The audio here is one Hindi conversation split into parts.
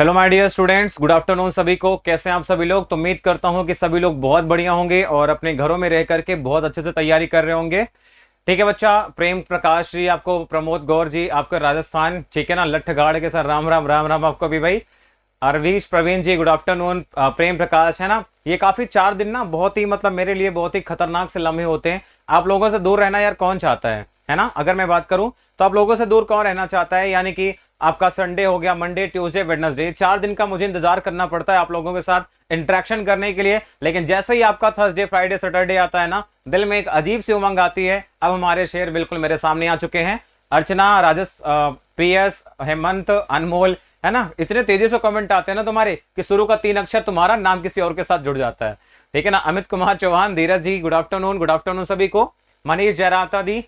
Hello my dear students, good afternoon सभी को। कैसे हैं आप सभी लोग? तो उम्मीद करता हूं कि सभी लोग बहुत बढ़िया होंगे और अपने घरों में रह करके बहुत अच्छे से तैयारी कर रहे होंगे। ठीक है बच्चा, प्रेम प्रकाश जी आपको, प्रमोद गौर जी आपको राजस्थान, ठीक है ना, लठगाड़ के सर राम राम राम राम आपको भी भाई। अरवीश प्रवीण जी गुड आफ्टरनून। प्रेम प्रकाश है ना, ये काफी 4 दिन ना बहुत ही मतलब मेरे लिए बहुत ही खतरनाक से लम्हे होते हैं। आप लोगों से दूर रहना यार कौन चाहता है ना? अगर मैं बात करूं तो आप लोगों से दूर कौन रहना चाहता है? यानी कि आपका संडे हो गया, मंडे ट्यूसडे वेडनेसडे, 4 दिन का मुझे इंतजार करना पड़ता है आप लोगों के साथ इंटरेक्शन करने के लिए। लेकिन जैसे ही आपका थर्सडे फ्राइडे सैटरडे आता है ना, दिल में एक अजीब सी उमंग आती है। अब हमारे शेर बिल्कुल मेरे सामने आ चुके हैं। अर्चना, राजस, पीएस, हेमंत, अनमोल, है ना, इतने तेजी से कमेंट आते हैं ना तुम्हारे कि शुरू का 3 अक्षर तुम्हारा नाम किसी और के साथ जुड़ जाता है। ठीक है ना। अमित कुमार चौहान, धीरज जी गुड आफ्टरनून, गुड आफ्टरनून सभी को। मनीष जयराता दी,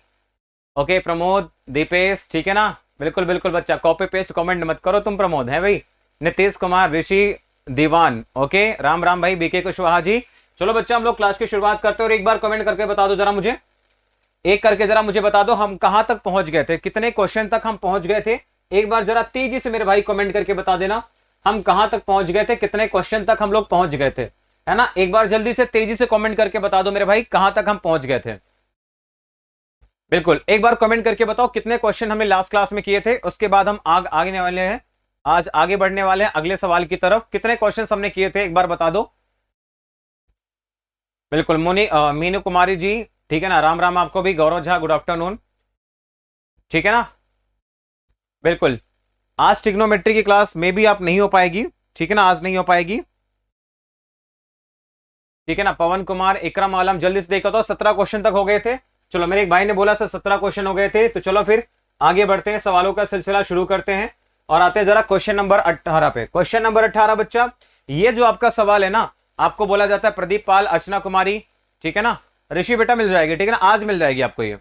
ओके, प्रमोद, दीपेश, ठीक है ना, बिल्कुल बिल्कुल बच्चा, कॉपी पेस्ट कमेंट मत करो तुम, प्रमोद है भाई। नीतीश कुमार, ऋषि दीवान, ओके, राम राम भाई, बीके कुशवाहा जी। चलो बच्चा, हम लोग क्लास की शुरुआत करते हैं और एक बार कमेंट करके बता दो जरा मुझे, एक करके जरा मुझे बता दो हम कहां तक पहुंच गए थे, कितने क्वेश्चन तक हम पहुंच गए थे। एक बार जरा तेजी से मेरे भाई कमेंट करके बता देना हम कहां तक पहुंच गए थे, कितने क्वेश्चन तक हम लोग पहुंच गए थे, है ना। एक बार जल्दी से तेजी से कमेंट करके बता दो मेरे भाई कहां तक हम पहुंच गए थे। बिल्कुल एक बार कमेंट करके बताओ कितने क्वेश्चन हमने लास्ट क्लास में किए थे। उसके बाद हम आगे वाले हैं, आज आगे बढ़ने वाले हैं अगले सवाल की तरफ। कितने क्वेश्चन हमने किए थे एक बार बता दो। बिल्कुल मीनू कुमारी जी, ठीक है ना, राम राम आपको भी। गौरव झा गुड आफ्टरनून, ठीक है ना। बिल्कुल, आज ट्रिग्नोमेट्री की क्लास में भी आप नहीं हो पाएगी, ठीक है ना, आज नहीं हो पाएगी, ठीक है ना। पवन कुमार, इकराम आलम, जल्दी से देखो तो 17 क्वेश्चन तक हो गए थे। चलो, मेरे एक भाई ने बोला सर 17 क्वेश्चन हो गए थे, तो चलो फिर आगे बढ़ते हैं, सवालों का सिलसिला शुरू करते हैं और आते हैं जरा क्वेश्चन नंबर 18 पे। क्वेश्चन नंबर 18 बच्चा, ये जो आपका सवाल है ना, आपको बोला जाता है प्रदीप पाल, अर्चना कुमारी, ठीक है ना, ऋषि बेटा मिल जाएगी, ठीक है ना, आज मिल जाएगी आपको, ये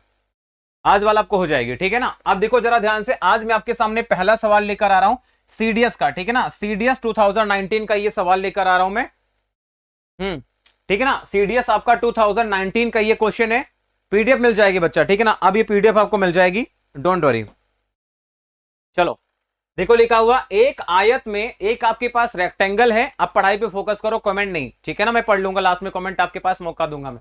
आज वाला आपको हो जाएगी, ठीक है ना। अब देखो जरा ध्यान से, आज मैं आपके सामने पहला सवाल लेकर आ रहा हूं सीडीएस का, ठीक है ना, सीडीएस 2019 का ये सवाल लेकर आ रहा हूं मैं। ठीक है ना, सीडीएस आपका 2019 का ये क्वेश्चन है। पीडीएफ मिल जाएगी बच्चा, ठीक है ना, अब ये पीडीएफ आपको मिल जाएगी, डोंट वरी। चलो देखो, लिखा हुआ एक आयत में एक आपके पास रेक्टेंगल है। अब पढ़ाई पे फोकस करो, कमेंट नहीं, ठीक है ना, मैं पढ़ लूंगा लास्ट में कमेंट, आपके पास मौका दूंगा मैं।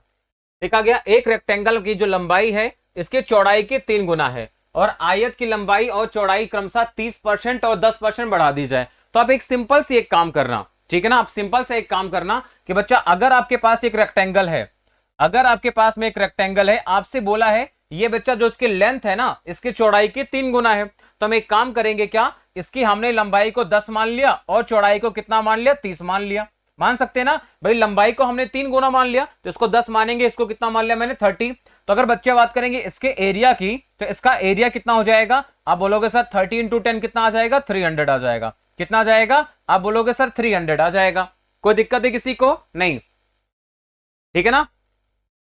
लिखा गया एक रेक्टेंगल की जो लंबाई है इसके चौड़ाई के 3 गुना है और आयत की लंबाई और चौड़ाई क्रमशः 30% और 10% बढ़ा दी जाए। तो आप एक सिंपल सी एक काम करना, ठीक है ना, आप सिंपल से एक काम करना कि बच्चा, अगर आपके पास एक रेक्टेंगल है, अगर आपके पास में एक रेक्टेंगल है, आपसे बोला है ये बच्चा जो इसकी लेंथ है ना, इसकी चौड़ाई के 3 गुना है, तो हम एक काम करेंगे, क्या इसकी हमने लंबाई को 10 मान लिया और चौड़ाई को कितना मान लिया, 30 मान लिया। मान सकते हैं ना भाई, लंबाई को हमने 3 गुना मान लिया तो इसको 10 मानेंगे, इसको कितना मान लिया मैंने, 30। तो अगर बच्चे बात करेंगे इसके एरिया की, तो इसका एरिया कितना हो जाएगा, आप बोलोगे सर 30 इंटू 10 कितना आ जाएगा, 300 आ जाएगा। कितना आ जाएगा, आप बोलोगे सर 300 आ जाएगा। कोई दिक्कत है किसी को? नहीं, ठीक है ना,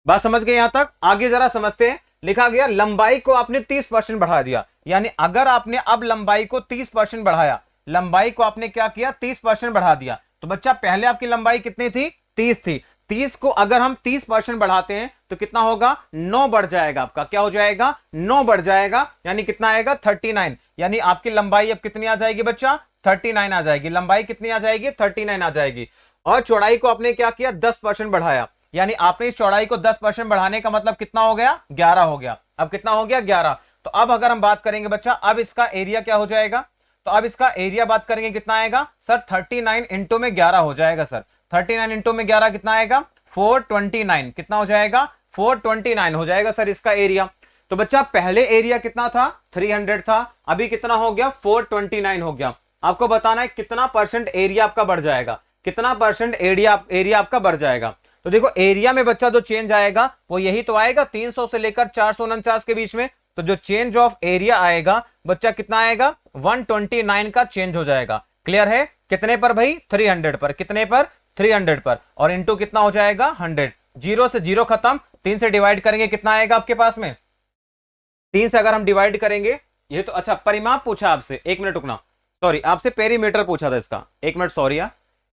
बात समझ गए यहां तक। आगे जरा समझते हैं। लिखा गया लंबाई को आपने 30% बढ़ा दिया, यानी अगर आपने अब लंबाई को 30% बढ़ाया, लंबाई को आपने क्या किया, 30% बढ़ा दिया, तो बच्चा पहले आपकी लंबाई कितनी थी, 30 थी, 30 को अगर हम 30% बढ़ाते हैं तो कितना होगा, 9 बढ़ जाएगा आपका, क्या हो जाएगा, 9 बढ़ जाएगा, यानी कितना आएगा, 39। यानी आपकी लंबाई अब कितनी आ जाएगी बच्चा, 39 आ जाएगी। लंबाई कितनी आ जाएगी, 39 आ जाएगी। और चौड़ाई को आपने क्या किया, 10% बढ़ाया, यानी आपने इस चौड़ाई को 10% बढ़ाने का मतलब कितना हो गया, 11 हो गया। अब कितना हो गया, 11। तो अब अगर हम बात करेंगे बच्चा, अब इसका एरिया क्या हो जाएगा, तो अब इसका एरिया बात करेंगे कितना आएगा सर, 39 इंटू में 11 हो जाएगा सर। 39 इंटू में 11 कितना आएगा, 429। कितना हो जाएगा, 429 हो जाएगा सर इसका एरिया। तो बच्चा पहले एरिया कितना था, 300 था, अभी कितना हो गया, 429 हो गया। आपको बताना है कितना परसेंट एरिया आपका बढ़ जाएगा, कितना परसेंट एरिया आपका बढ़ जाएगा। तो देखो एरिया में बच्चा जो चेंज आएगा वो यही तो आएगा, 300 से लेकर 449 के बीच में। तो जो चेंज ऑफ एरिया आएगा बच्चा कितना आएगा, 129 का चेंज हो जाएगा। क्लियर है? कितने पर भाई, 300 पर। कितने पर, 300 पर। और इंटू कितना हो जाएगा, 100। 0 से 0 खत्म, 3 से डिवाइड करेंगे कितना आएगा आपके पास में, 3 से अगर हम डिवाइड करेंगे, ये तो अच्छा परिमाप पूछा आपसे, 1 मिनट रुकना, सॉरी आपसे पेरीमीटर पूछा था इसका, 1 मिनट सॉरी यार,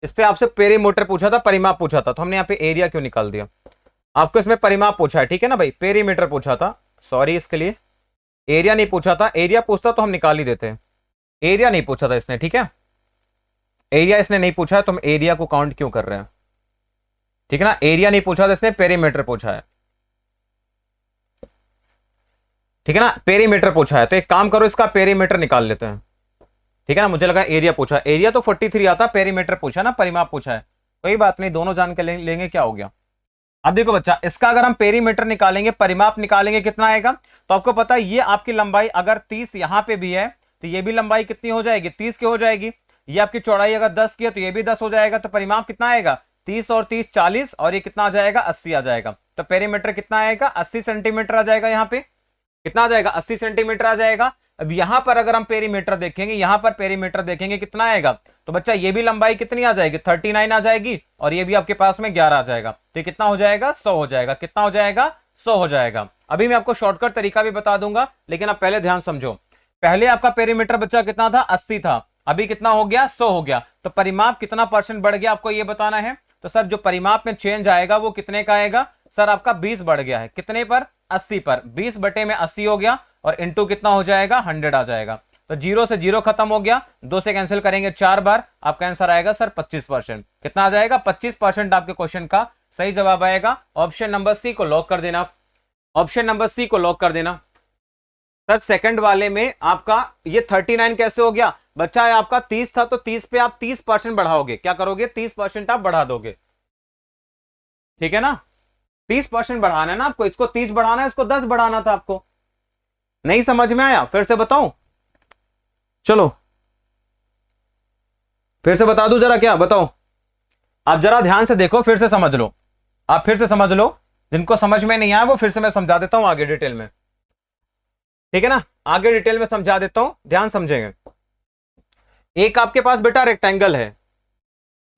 इससे आपसे पेरीमीटर पूछा था, परिमाप पूछा था, तो हमने यहाँ पे एरिया क्यों निकाल दिया। आपको इसमें परिमाप पूछा है, ठीक है ना भाई, पेरीमीटर पूछा था, सॉरी इसके लिए, एरिया नहीं पूछा था। एरिया पूछता तो हम निकाल ही देते हैं, एरिया नहीं पूछा था इसने, ठीक है। एरिया इसने नहीं पूछा, तुम एरिया को काउंट क्यों कर रहे हैं? ठीक है ना, एरिया नहीं पूछा तो इसने पेरीमीटर पूछा है। ठीक है ना, पेरीमीटर पूछा है, तो एक काम करो, इसका पेरीमीटर निकाल लेते हैं। ठीक है ना, मुझे लगा एरिया पूछा, एरिया तो 43 आता, पेरीमीटर पूछा ना, परिमाप पूछा है। कोई बात नहीं, दोनों जान के लेंगे, क्या हो गया। अब देखो बच्चा, इसका अगर हम पेरीमीटर निकालेंगे, परिमाप निकालेंगे, कितना आएगा? तो आपको पता है ये आपकी लंबाई अगर 30 यहां पे भी है तो ये भी लंबाई कितनी हो जाएगी? 30 की हो जाएगी। ये आपकी चौड़ाई अगर 10 की है तो ये भी 10 हो जाएगा। तो परिमाप कितना आएगा? 30 और 30 40, और ये कितना आ जाएगा? 80 आ जाएगा। तो पेरीमीटर कितना आएगा? 80 सेंटीमीटर आ जाएगा। यहाँ पे कितना आ जाएगा? 80 सेंटीमीटर आ जाएगा। अब यहां पर अगर हम पेरीमीटर देखेंगे, यहां पर पेरीमीटर देखेंगे कितना आएगा? तो बच्चा ये भी लंबाई कितनी आ जाएगी? 39 आ जाएगी, और ये भी आपके पास में 11 आ जाएगा। तो कितना हो जाएगा? 100 हो जाएगा। कितना हो जाएगा? 100 हो जाएगा। अभी मैं आपको शॉर्टकट तरीका भी बता दूंगा, लेकिन आप पहले ध्यान समझो। पहले आपका पेरीमीटर बच्चा कितना था? 80 था, अभी कितना हो गया? 100 हो गया। तो परिमाप कितना परसेंट बढ़ गया, आपको ये बताना है। तो सर जो परिमाप में चेंज आएगा वो कितने का आएगा? सर आपका 20 बढ़ गया है। कितने पर? 80 पर। 20 बटे में 80 हो गया, और इंटू कितना हो जाएगा? 100 आ जाएगा। तो 0 से 0 खत्म हो गया, 2 से कैंसिल करेंगे 4 बार, आपका आंसर आएगा सर 25%। कितना आ जाएगा? 25% आपके क्वेश्चन का सही जवाब आएगा। ऑप्शन नंबर सी को लॉक कर देना। ऑप्शन नंबर सी को लॉक कर देना। सर सेकंड वाले में आपका ये 39 कैसे हो गया? बच्चा है आपका 30 था, तो 30 पे आप 30% बढ़ाओगे। क्या करोगे? 30% आप बढ़ा दोगे। ठीक है ना, 30% बढ़ाना है ना आपको। इसको 30 बढ़ाना है, इसको 10 बढ़ाना था आपको। नहीं समझ में आया? फिर से बताऊं? चलो फिर से बता दूं जरा, क्या बताओ? आप जरा ध्यान से देखो, फिर से समझ लो। आप फिर से समझ लो, जिनको समझ में नहीं आया वो फिर से मैं समझा देता हूं आगे डिटेल में। ठीक है ना, आगे डिटेल में समझा देता हूं, ध्यान समझेंगे। एक आपके पास बेटा रेक्टेंगल है,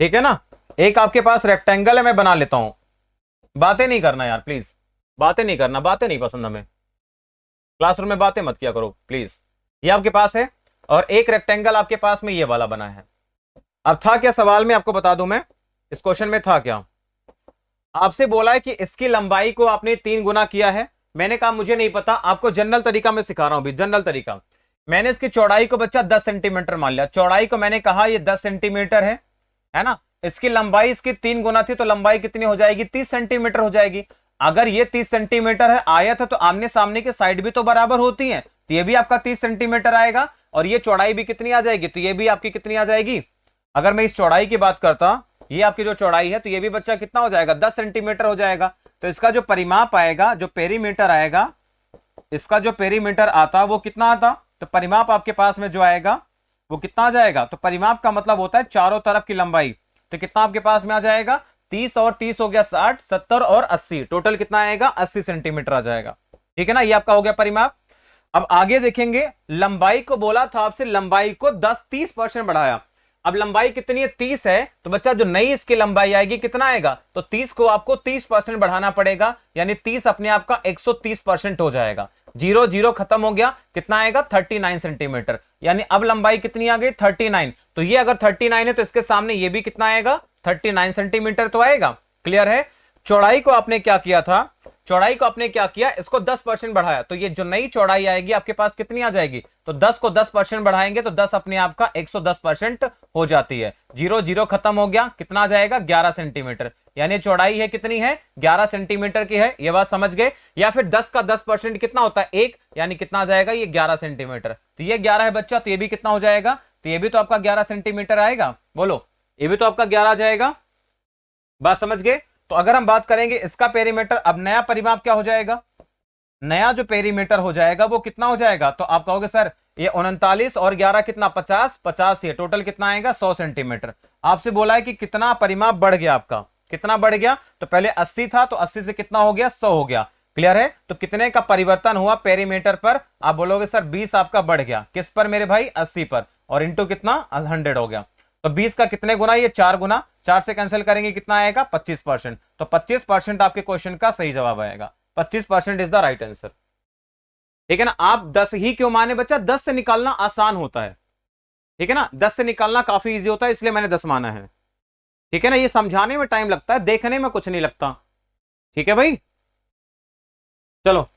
ठीक है ना, एक आपके पास रेक्टेंगल है। मैं बना लेता हूं, बातें नहीं करना यार प्लीज, बातें नहीं करना, बातें नहीं पसंद हमें। क्लासरूम में बातें मत किया करो प्लीज। ये आपके पास है, और एक रेक्टेंगल आपके पास में ये वाला बना है। अब था क्या सवाल में, आपको बता दूं मैं, इस क्वेश्चन में था क्या? आपसे बोला है कि इसकी लंबाई को आपने 3 गुना किया है। मैंने कहा मुझे नहीं पता, आपको जनरल तरीका में सिखा रहा हूं। जनरल तरीका, मैंने इसकी चौड़ाई को बच्चा 10 सेंटीमीटर मान लिया। चौड़ाई को मैंने कहा ये 10 सेंटीमीटर है ना। इसकी लंबाई इसकी 3 गुना थी, तो लंबाई कितनी हो जाएगी? 30 सेंटीमीटर हो जाएगी। अगर ये 30 सेंटीमीटर है आयत है, तो आमने सामने की साइड भी तो बराबर होती है, तो ये भी आपका 30 सेंटीमीटर आएगा। और ये चौड़ाई भी कितनी आ जाएगी? तो ये भी आपकी कितनी आ जाएगी? अगर मैं इस चौड़ाई की बात करता, ये आपकी जो चौड़ाई है, तो ये भी बच्चा कितना हो जाएगा? 10 सेंटीमीटर हो जाएगा। तो इसका जो परिमाप आएगा, जो पेरीमीटर आएगा, इसका जो पेरीमीटर आता वो कितना आता? तो परिमाप आपके पास में जो आएगा वो कितना आ जाएगा? तो परिमाप का मतलब होता है चारों तरफ की लंबाई। तो कितना आपके पास में आ जाएगा? 30 और 30 हो गया 60, 70 और 80, टोटल कितना आएगा? 80 सेंटीमीटर आ जाएगा। ठीक है ना, ये आपका हो गया परिमाप। अब आगे देखेंगे, लंबाई को बोला था आपसे, लंबाई को 30% बढ़ाया। अब लंबाई कितनी है? 30 है, तो बच्चा जो नई इसकी लंबाई आएगी कितना आएगा? तो 30 को आपको 30% बढ़ाना पड़ेगा, यानी 30 अपने आप का 130% हो जाएगा। 0 0 खत्म हो गया, कितना आएगा? 39 सेंटीमीटर। यानी अब लंबाई कितनी आ गई? 39। तो ये अगर 39 है तो इसके सामने ये भी कितना आएगा? 39 सेंटीमीटर तो आएगा। क्लियर है? चौड़ाई को आपने क्या किया था? चौड़ाई को आपने क्या किया? इसको 10% बढ़ाया, तो ये जो नई चौड़ाई आएगी आपके पास कितनी आ जाएगी? तो 10 को 10% बढ़ाएंगे तो 10 अपने आप का 110% हो जाती है। 0 0 खत्म हो गया, कितना आ जाएगा? 11 सेंटीमीटर। यानी चौड़ाई है कितनी है? 11 सेंटीमीटर की है। ये बात समझ गए? या फिर 10 का 10% कितना होता है? 1, यानी कितना आ जाएगा? ये 11 सेंटीमीटर। तो ये 11 है बच्चा, तो ये भी कितना हो जाएगा? तो ये भी तो आपका 11 सेंटीमीटर आएगा। बोलो, ये भी तो आपका 11 आ जाएगा। बात समझ गए? तो अगर हम बात करेंगे इसका पेरीमीटर, अब नया परिमाप क्या हो जाएगा? नया जो पेरीमीटर हो जाएगा वो कितना हो जाएगा? तो आप कहोगे सर ये 39 और 11 कितना? 50, 50 ये टोटल कितना आएगा? 100 सेंटीमीटर। आपसे बोला है कि कितना परिमाप बढ़ गया आपका, कितना बढ़ गया? तो पहले 80 था, तो 80 से कितना हो गया? 100 हो गया। क्लियर है? तो कितने का परिवर्तन हुआ पेरीमीटर पर? आप बोलोगे सर 20 आपका बढ़ गया। किस पर मेरे भाई? 80 पर, और इंटू कितना? 100 हो गया। तो 20 का कितने गुना? ये 4 गुना। 4 से कैंसिल करेंगे, कितना आएगा? 25%। तो 25% आपके क्वेश्चन का सही जवाब आएगा। 25% इज द राइट आंसर। ठीक है ना। आप 10 ही क्यों माने बच्चा? 10 से निकालना आसान होता है। ठीक है ना, 10 से निकालना काफी इजी होता है, इसलिए मैंने 10 माना है। ठीक है ना, ये समझाने में टाइम लगता है, देखने में कुछ नहीं लगता। ठीक है भाई, चलो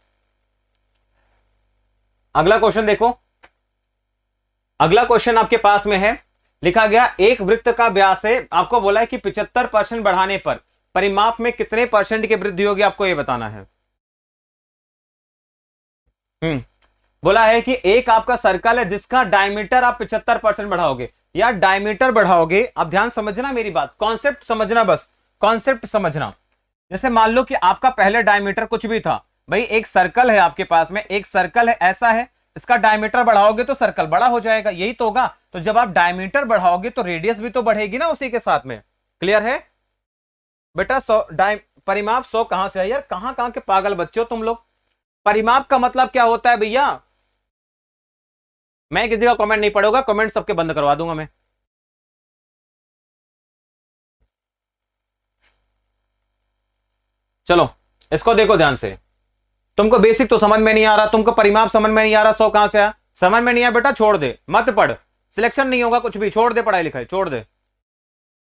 अगला क्वेश्चन देखो। अगला क्वेश्चन आपके पास में है, लिखा गया एक वृत्त का व्यास है, आपको बोला है कि 75% बढ़ाने पर परिमाप में कितने परसेंट की वृद्धि होगी, आपको यह बताना है। बोला है कि एक आपका सर्कल है जिसका डायमीटर आप 75% बढ़ाओगे। या डायमीटर बढ़ाओगे, आप ध्यान समझना मेरी बात, कॉन्सेप्ट समझना, बस कॉन्सेप्ट समझना। जैसे मान लो कि आपका पहले डायमीटर कुछ भी था, भाई एक सर्कल है आपके पास में, एक सर्कल है ऐसा है, इसका डायमीटर बढ़ाओगे तो सर्कल बड़ा हो जाएगा, यही तो होगा। तो जब आप डायमीटर बढ़ाओगे तो रेडियस भी तो बढ़ेगी ना उसी के साथ में। क्लियर है बेटा? 100 परिमाप 100 कहां से है यार, कहां कहां के पागल बच्चे हो तुम लोग। परिमाप का मतलब क्या होता है भैया? मैं किसी का कमेंट नहीं पढ़ूंगा, कमेंट सबके बंद करवा दूंगा मैं। चलो इसको देखो ध्यान से, तुमको बेसिक तो समझ में नहीं आ रहा, तुमको परिमाप समझ में नहीं आ रहा, 100 कहां से आया, समझ में नहीं आया बेटा, छोड़ दे, मत पढ़, सिलेक्शन नहीं होगा कुछ भी, छोड़ दे पढ़ाई लिखाई, छोड़ दे,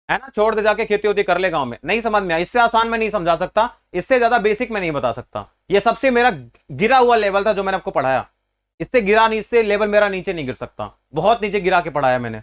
है ना, छोड़ दे, जाके खेती होती कर ले गांव में। नहीं समझ में आया, इससे आसान मैं नहीं समझा सकता, इससे ज्यादा बेसिक मैं नहीं बता सकता। ये सबसे मेरा गिरा हुआ लेवल था जो मैंने आपको पढ़ाया, इससे गिरा नहीं, इससे लेवल मेरा नीचे नहीं गिर सकता, बहुत नीचे गिरा के पढ़ाया मैंने।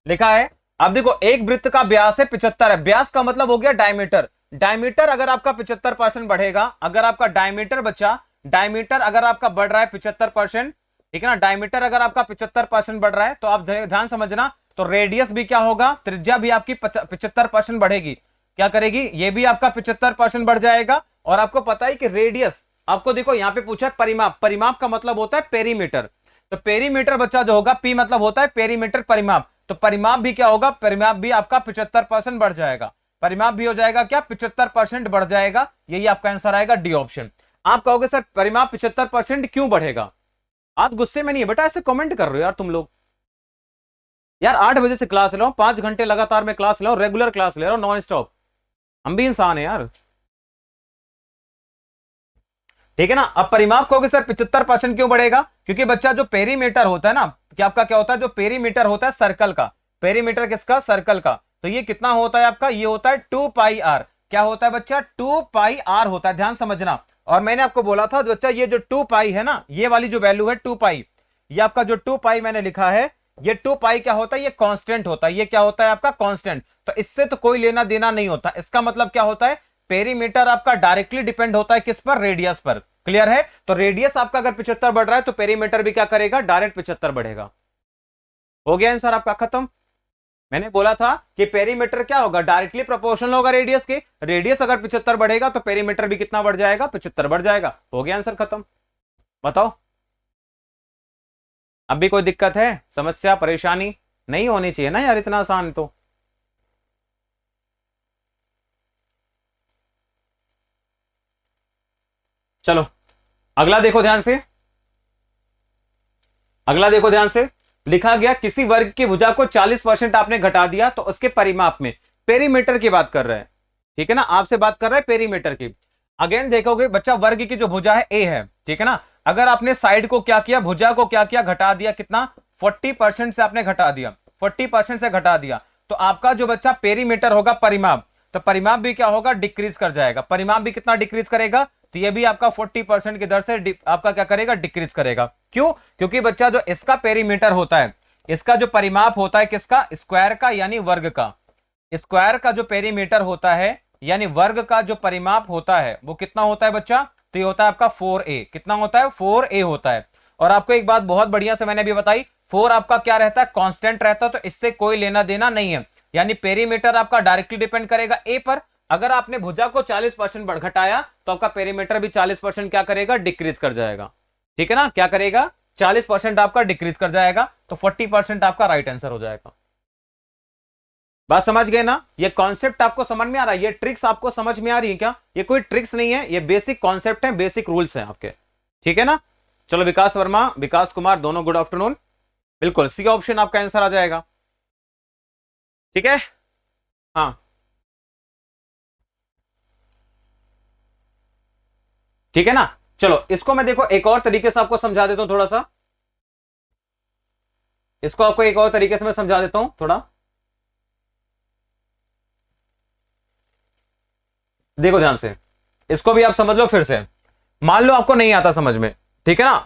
लिखा है, अब देखो एक वृत्त का व्यास है 75 है, व्यास का मतलब हो गया डायमीटर। डायमीटर अगर आपका 75% बढ़ेगा, अगर आपका डायमीटर बच्चा, डायमीटर अगर आपका बढ़ रहा है 75%, ठीक है ना, डायमीटर अगर आपका 75% बढ़ रहा है तो आप ध्यान समझना, तो रेडियस भी क्या होगा, त्रिज्या भी आपकी 75% बढ़ेगी। क्या करेगी? ये भी आपका 75% बढ़ जाएगा। और आपको पता है कि रेडियस, आपको देखो यहां पे पूछा है परिमाप, परिमाप का मतलब होता है पेरीमीटर, तो पेरीमीटर बच्चा जो होगा, पी मतलब होता है पेरीमीटर परिमाप, तो परिमाप भी क्या होगा, परिमाप भी आपका 75% बढ़ जाएगा, परिमाप भी हो जाएगा क्या, 75% बढ़ जाएगा। यही आपका आंसर आएगा, डी ऑप्शन। आप कहोगे सर परिमाप 75% क्यों बढ़ेगा? आप गुस्से में नहीं है बेटा, ऐसे कमेंट कर रहे हो यार तुम लोग। यार 8 बजे से क्लास ले रहा हूं, 5 घंटे लगातार मैं क्लास ले रहा हूं, रेगुलर क्लास ले रहा हूं, नॉन स्टॉप, हम भी इंसान है यार, ठीक है ना। अब परिमाप कहोगे सर 75% क्यों बढ़ेगा, क्योंकि बच्चा जो पेरीमीटर होता है ना, कि आपका क्या होता है, जो पेरीमीटर होता है सर्कल का, पेरीमीटर किसका, सर्कल का, तो ये कितना होता है आपका, ये होता है 2 पाई आर। क्या होता है बच्चा, 2 पाई आर होता है, ध्यान समझना। और मैंने आपको बोला था बच्चा, ये जो 2 पाई है ना, ये वाली जो वैल्यू है 2 पाई, ये आपका जो 2 पाई मैंने लिखा है, ये 2 पाई क्या होता है, ये कांस्टेंट होता है, ये क्या होता है आपका कांस्टेंट, तो इससे तो कोई लेना देना नहीं होता। इसका मतलब क्या होता है, पेरीमीटर आपका डायरेक्टली डिपेंड होता है किस पर, रेडियस पर। क्लियर है? तो रेडियस आपका अगर 75 बढ़ रहा है तो पेरीमीटर भी क्या करेगा, डायरेक्ट 75 बढ़ेगा। हो गया आंसर आपका खत्म। मैंने बोला था कि पेरीमीटर क्या होगा, डायरेक्टली प्रोपोर्शनल होगा रेडियस के, रेडियस अगर 75 बढ़ेगा तो पेरीमीटर भी कितना बढ़ जाएगा, 75 बढ़ जाएगा। हो गया आंसर खत्म। बताओ अब भी कोई दिक्कत है, समस्या, परेशानी? नहीं होनी चाहिए ना यार, इतना आसान तो। चलो अगला देखो ध्यान से, अगला देखो ध्यान से। लिखा गया किसी वर्ग की भुजा को 40% आपने घटा दिया तो उसके परिमाप में, पेरीमीटर की बात कर रहे हैं, ठीक है ना, आपसे बात कर रहे हैं पेरीमीटर की। अगेन देखोगे बच्चा, वर्ग की जो भुजा है ए है, ठीक है ना, अगर आपने साइड को क्या किया, भुजा को क्या किया, घटा दिया, कितना, 40% से आपने घटा दिया, 40% से घटा दिया, तो आपका जो बच्चा पेरीमीटर होगा, परिमाप, तो परिमाप भी क्या होगा, डिक्रीज कर जाएगा। परिमाप भी कितना डिक्रीज करेगा, तो ये भी आपका 40% की दर से आपका क्या करेगा, डिक्रीज करेगा। क्यों? क्योंकि बच्चा जो इसका पेरीमीटर होता है, इसका जो परिमाप होता है किसका, स्क्वायर का, यानी वर्ग का, स्क्वायर का जो पेरीमीटर होता है यानी वर्ग का जो परिमाप होता है वो कितना होता है बच्चा, तो ये होता है आपका 4a। कितना होता है, 4a होता है। और आपको एक बात बहुत बढ़िया से मैंने अभी बताई, 4 आपका क्या रहता है, कांस्टेंट रहता है, तो इससे कोई लेना देना नहीं है, यानी पेरीमीटर आपका डायरेक्टली डिपेंड करेगा ए पर। अगर आपने भुजा को 40% बढ़ घटाया तो आपका पेरीमीटर भी 40% क्या करेगा, डिक्रीज कर जाएगा, ठीक है ना, क्या करेगा, 40% आपका डिक्रीज कर जाएगा, तो 40% आपका राइट आंसर हो जाएगा। बात समझ गए ना, ये कॉन्सेप्ट आपको समझ में आ रहा है, ये ट्रिक्स आपको समझ में आ रही है क्या, ये कोई ट्रिक्स नहीं है, ये बेसिक कॉन्सेप्ट है, बेसिक रूल्स हैं आपके, ठीक है ना। चलो विकास वर्मा, विकास कुमार दोनों गुड आफ्टरनून, बिल्कुल सी ऑप्शन आपका आंसर आ जाएगा, ठीक है। हाँ ठीक है ना। चलो इसको मैं देखो एक और तरीके से आपको समझा देता हूं थोड़ा सा, इसको आपको एक और तरीके से मैं समझा देता हूं थोड़ा, देखो ध्यान से, इसको भी आप समझ लो फिर से। मान लो आपको नहीं आता समझ में, ठीक है ना,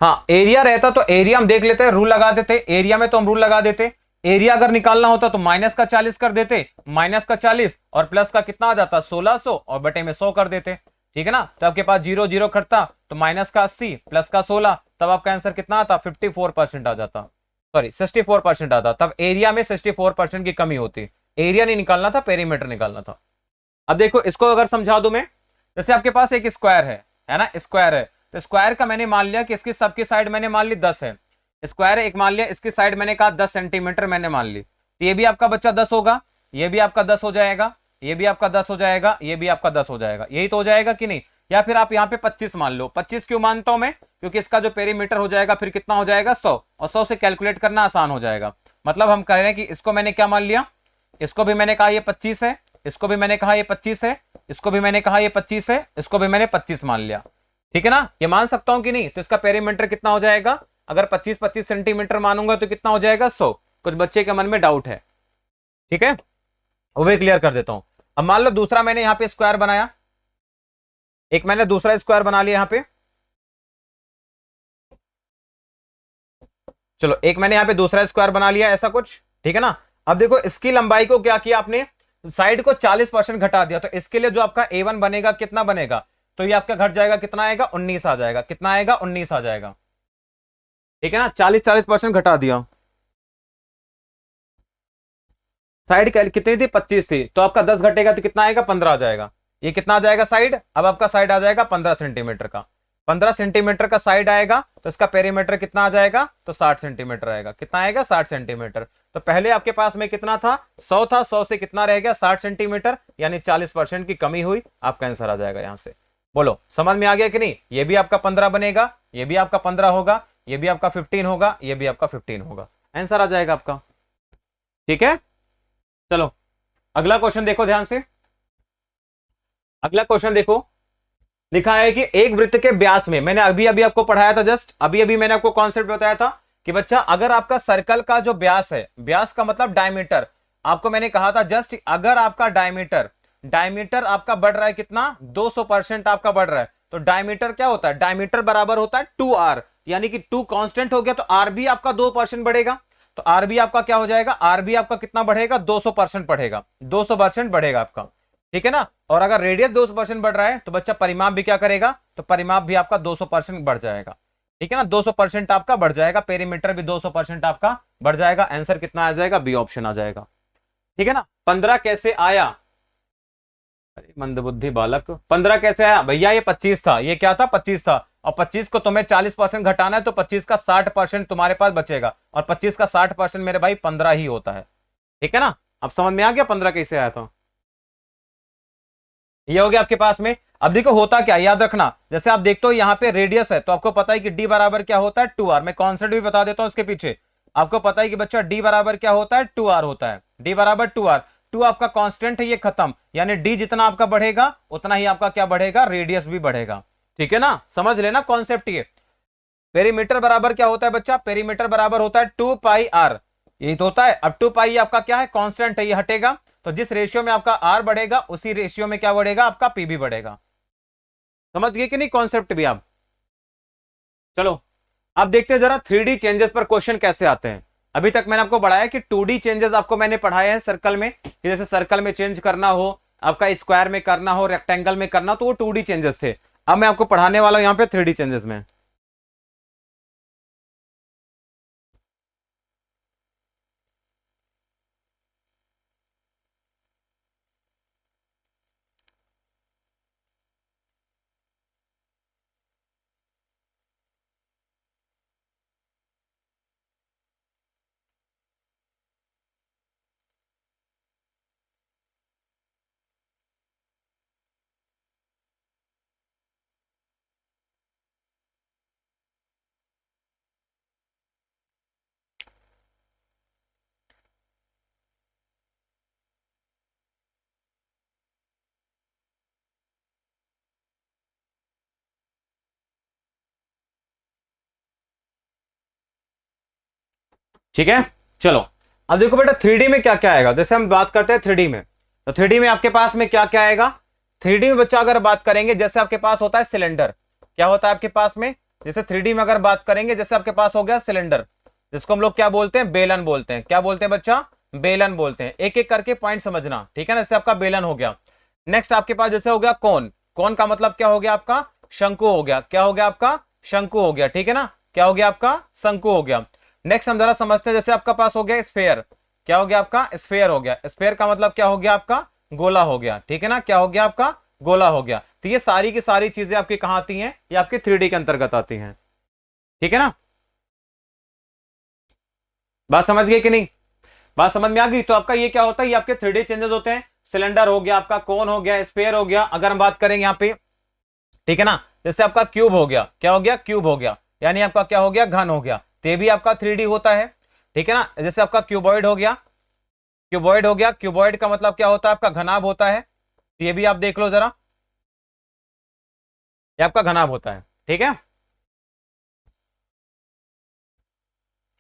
हाँ एरिया रहता तो एरिया हम देख लेते हैं, रूल लगा देते, एरिया में तो हम रूल लगा देते, एरिया अगर निकालना होता तो -40 कर देते, -40 और प्लस का कितना आ जाता 1600 और बटे में 100 कर देते, ठीक है ना। तो आपके पास 0 0 खटता तो -80 प्लस का 16, तब आपका आंसर कितना आता 54% आ जाता, सॉरी 64% आता। तब एरिया में 64% की कमी होती, एरिया नहीं निकालना था, पेरीमीटर निकालना था। अब देखो इसको अगर समझा दूं मैं, जैसे आपके पास एक स्क्वायर है ना, स्क्वायर है, तो स्क्वायर का मैंने मान लिया कि इसकी सबकी साइड मैंने मान ली 10 है, स्क्वायर है एक, मान लिया इसकी साइड मैंने कहा 10 सेंटीमीटर मैंने मान ली, तो ये भी आपका बच्चा 10 होगा, ये भी आपका 10 हो जाएगा, ये भी आपका 10 हो जाएगा, ये भी आपका 10 हो जाएगा, यही तो हो जाएगा कि नहीं। या फिर आप यहाँ पे 25 मान लो, 25 क्यों मानता हूं मैं, क्योंकि इसका जो पेरीमीटर हो जाएगा फिर कितना हो जाएगा 100, और 100 से कैलकुलेट करना आसान हो जाएगा। मतलब हम कह रहे हैं कि इसको मैंने क्या मान लिया, इसको भी मैंने कहा ये 25 है, इसको भी मैंने कहा ये 25 है, इसको भी मैंने कहा ये 25 है, इसको भी मैंने 25 मान लिया, ठीक है ना। ये मान सकता हूं कि नहीं, तो इसका पेरीमीटर कितना हो जाएगा, अगर 25-25 सेंटीमीटर मानूंगा तो कितना हो जाएगा 100। कुछ बच्चे के मन में डाउट है, ठीक है, वो भी क्लियर कर देता हूं। अब मान लो दूसरा मैंने यहां पे स्क्वायर बनाया, एक मैंने दूसरा स्क्वायर बना लिया यहां पे, चलो एक मैंने यहां पे दूसरा स्क्वायर बना लिया ऐसा कुछ, ठीक है ना। अब देखो इसकी लंबाई को क्या किया आपने, साइड को 40% घटा दिया, तो इसके लिए जो आपका A1 बनेगा कितना बनेगा, तो ये आपका घट जाएगा, कितना आएगा 19 आ जाएगा, कितना आएगा 19 आ जाएगा, ठीक है ना। 40% घटा दिया, साइड कितनी थी 25 थी, तो आपका 10 घटेगा तो कितना आएगा 15 आ जाएगा, ये कितना आ जाएगा साइड, अब आपका साइड आ जाएगा 15 सेंटीमीटर का, 15 सेंटीमीटर का साइड आएगा, तो इसका पेरीमीटर कितना आ जाएगा, तो 60 सेंटीमीटर आएगा, कितना आएगा 60 सेंटीमीटर। तो पहले आपके पास में कितना था 100 था, 100 से कितना रह गया 60 सेंटीमीटर, यानी 40% की कमी हुई, आपका आंसर आ जाएगा यहां से। बोलो समझ में आ गया कि नहीं, ये भी आपका 15 बनेगा, ये भी आपका 15 होगा, ये भी आपका 15 होगा, ये भी आपका 15 होगा, आंसर आ जाएगा आपका, ठीक है। चलो अगला क्वेश्चन देखो ध्यान से, अगला क्वेश्चन देखो, लिखा है कि एक वृत्त के व्यास में, मैंने अभी अभी आपको पढ़ाया था, जस्ट अभी अभी मैंने आपको कॉन्सेप्ट बताया था कि बच्चा अगर आपका सर्कल का जो व्यास है, व्यास का मतलब डायमीटर, आपको मैंने कहा था जस्ट अगर आपका डायमीटर आपका बढ़ रहा है कितना 200% आपका बढ़ रहा है, तो डायमीटर क्या होता है, डायमीटर बराबर होता है 2r, यानी कि 2 कांस्टेंट हो गया, तो r भी आपका 2% बढ़ेगा, तो आर भी आपका क्या हो जाएगा, आर भी आपका कितना बढ़ेगा 200% बढ़ेगा, 200% बढ़ेगा आपका, ठीक है ना। और अगर रेडियस 200% बढ़ रहा है तो बच्चा परिमाप भी क्या करेगा, तो परिमाप भी आपका 200% बढ़ जाएगा, ठीक है ना, 200% आपका बढ़ जाएगा, पेरीमीटर भी 200% आपका बढ़ जाएगा, आंसर कितना आ जाएगा, बी ऑप्शन आ जाएगा, ठीक है ना। 15 कैसे आया, अरे मंदबुद्धि बालक, 15 कैसे आया भैया, ये 25 था, ये क्या था 25 था, और 25 को तुम्हें 40% घटाना है, तो 25 का 60% तुम्हारे पास बचेगा, और 25 का 60% मेरे भाई 15 ही होता है, ठीक है ना। अब समझ में आ गया 15 कैसे आया था, ये हो गया आपके पास में। अब देखो होता क्या, याद रखना, जैसे आप देखते हो यहाँ पे रेडियस है, तो आपको पता है कि डी बराबर क्या होता है 2r, मैं कॉन्सेप्ट भी बता देता हूं इसके पीछे, आपको पता है कि बच्चा डी बराबर क्या होता है 2r होता है, डी बराबर 2r, 2 आपका कांस्टेंट है, ये खत्म, यानी डी जितना आपका बढ़ेगा उतना ही आपका क्या बढ़ेगा, रेडियस भी बढ़ेगा, ठीक है ना, समझ लेना कॉन्सेप्ट ये। पेरीमीटर बराबर क्या होता है बच्चा, पेरीमीटर बराबर होता है 2 पाई r, यही तो होता है। अब 2 पाई आपका क्या है, कांस्टेंट है, ये हटेगा, तो जिस रेशियो में आपका r बढ़ेगा उसी रेशियो में क्या बढ़ेगा, आपका p भी बढ़ेगा, समझ गए कि नहीं कॉन्सेप्ट भी आप। चलो अब देखते हैं जरा 3D चेंजेस पर क्वेश्चन कैसे आते हैं। अभी तक मैंने आपको पढ़ाया कि 2D चेंजेस आपको मैंने पढ़ाए हैं सर्कल में, कि जैसे सर्कल में चेंज करना हो, आपका स्क्वायर में करना हो, रेक्टेंगल में करना, तो वो 2D चेंजेस थे। अब मैं आपको पढ़ाने वाला हूं यहाँ पे 3D चेंजेस में। ठीक है, चलो अब देखो बेटा 3D में क्या क्या आएगा, जैसे हम बात करते हैं 3D में, तो 3D में आपके पास में क्या क्या आएगा, 3D में बच्चा अगर बात करेंगे, जैसे आपके पास होता है सिलेंडर, क्या होता है आपके पास में जैसे 3D में अगर बात करेंगे, जैसे आपके पास हो गया सिलेंडर, जिसको हम लोग क्या बोलते हैं, बेलन बोलते हैं। क्या बोलते हैं बच्चा, बेलन बोलते हैं। एक एक करके पॉइंट समझना, ठीक है ना। जैसे आपका बेलन हो गया। नेक्स्ट आपके पास जैसे हो गया कोन। कोन का मतलब क्या हो गया आपका, शंकु हो गया। क्या हो गया आपका, शंकु हो गया, ठीक है ना। क्या हो गया आपका, शंकु हो गया। नेक्स्ट हम जरा समझते हैं, जैसे आपका पास हो गया स्फेयर। क्या हो गया आपका, स्फेयर हो गया। स्फेयर का मतलब क्या हो गया आपका, गोला हो गया, ठीक है ना। क्या हो गया आपका, गोला हो गया। तो ये सारी की सारी चीजें आपकी कहां आती हैं, ये आपकी 3D के अंतर्गत आती हैं, ठीक है ना। बात समझ गए कि नहीं, बात समझ में आ गई। तो आपका ये क्या होता है, ये आपके 3D चेंजेस होते हैं। सिलेंडर हो गया आपका, कोन हो गया, स्फेयर हो गया। अगर हम बात करेंगे यहाँ पे, ठीक है ना, जैसे आपका क्यूब हो गया। क्या हो गया, क्यूब हो गया, यानी आपका क्या हो गया, घन हो गया। तो ये भी आपका 3D होता है, ठीक है ना। जैसे आपका क्यूबॉइड हो गया। क्यूबॉइड हो गया, क्यूबॉइड का मतलब क्या होता है, आपका घनाभ होता है। तो ये भी आप देख लो जरा, ये आपका घनाभ होता है, ठीक है।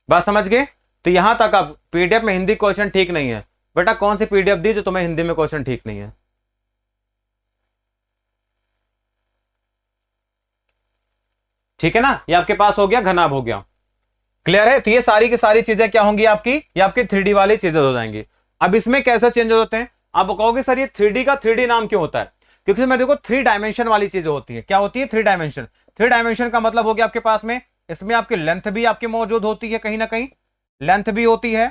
बात समझ गए। तो यहां तक आप पीडीएफ में हिंदी क्वेश्चन ठीक नहीं है बेटा। कौन सी पीडीएफ दी जो तुम्हें हिंदी में क्वेश्चन ठीक नहीं है, ठीक है ना। ये आपके पास हो गया, घनाभ हो गया। क्लियर है। तो ये सारी की सारी चीजें क्या होंगी आपकी, ये आपकी 3D वाली चीजें हो जाएंगी। अब इसमें कैसे चेंज होते हैं, आप कहोगे सर ये 3D का 3D नाम क्यों होता है, क्योंकि इसमें देखो 3 डायमेंशन वाली चीजें होती है। क्या होती है, 3 डायमेंशन। 3 डायमेंशन का मतलब हो गया आपके पास में, इसमें आपकी लेंथ भी आपकी मौजूद होती है, कहीं ना कहीं लेंथ भी होती है,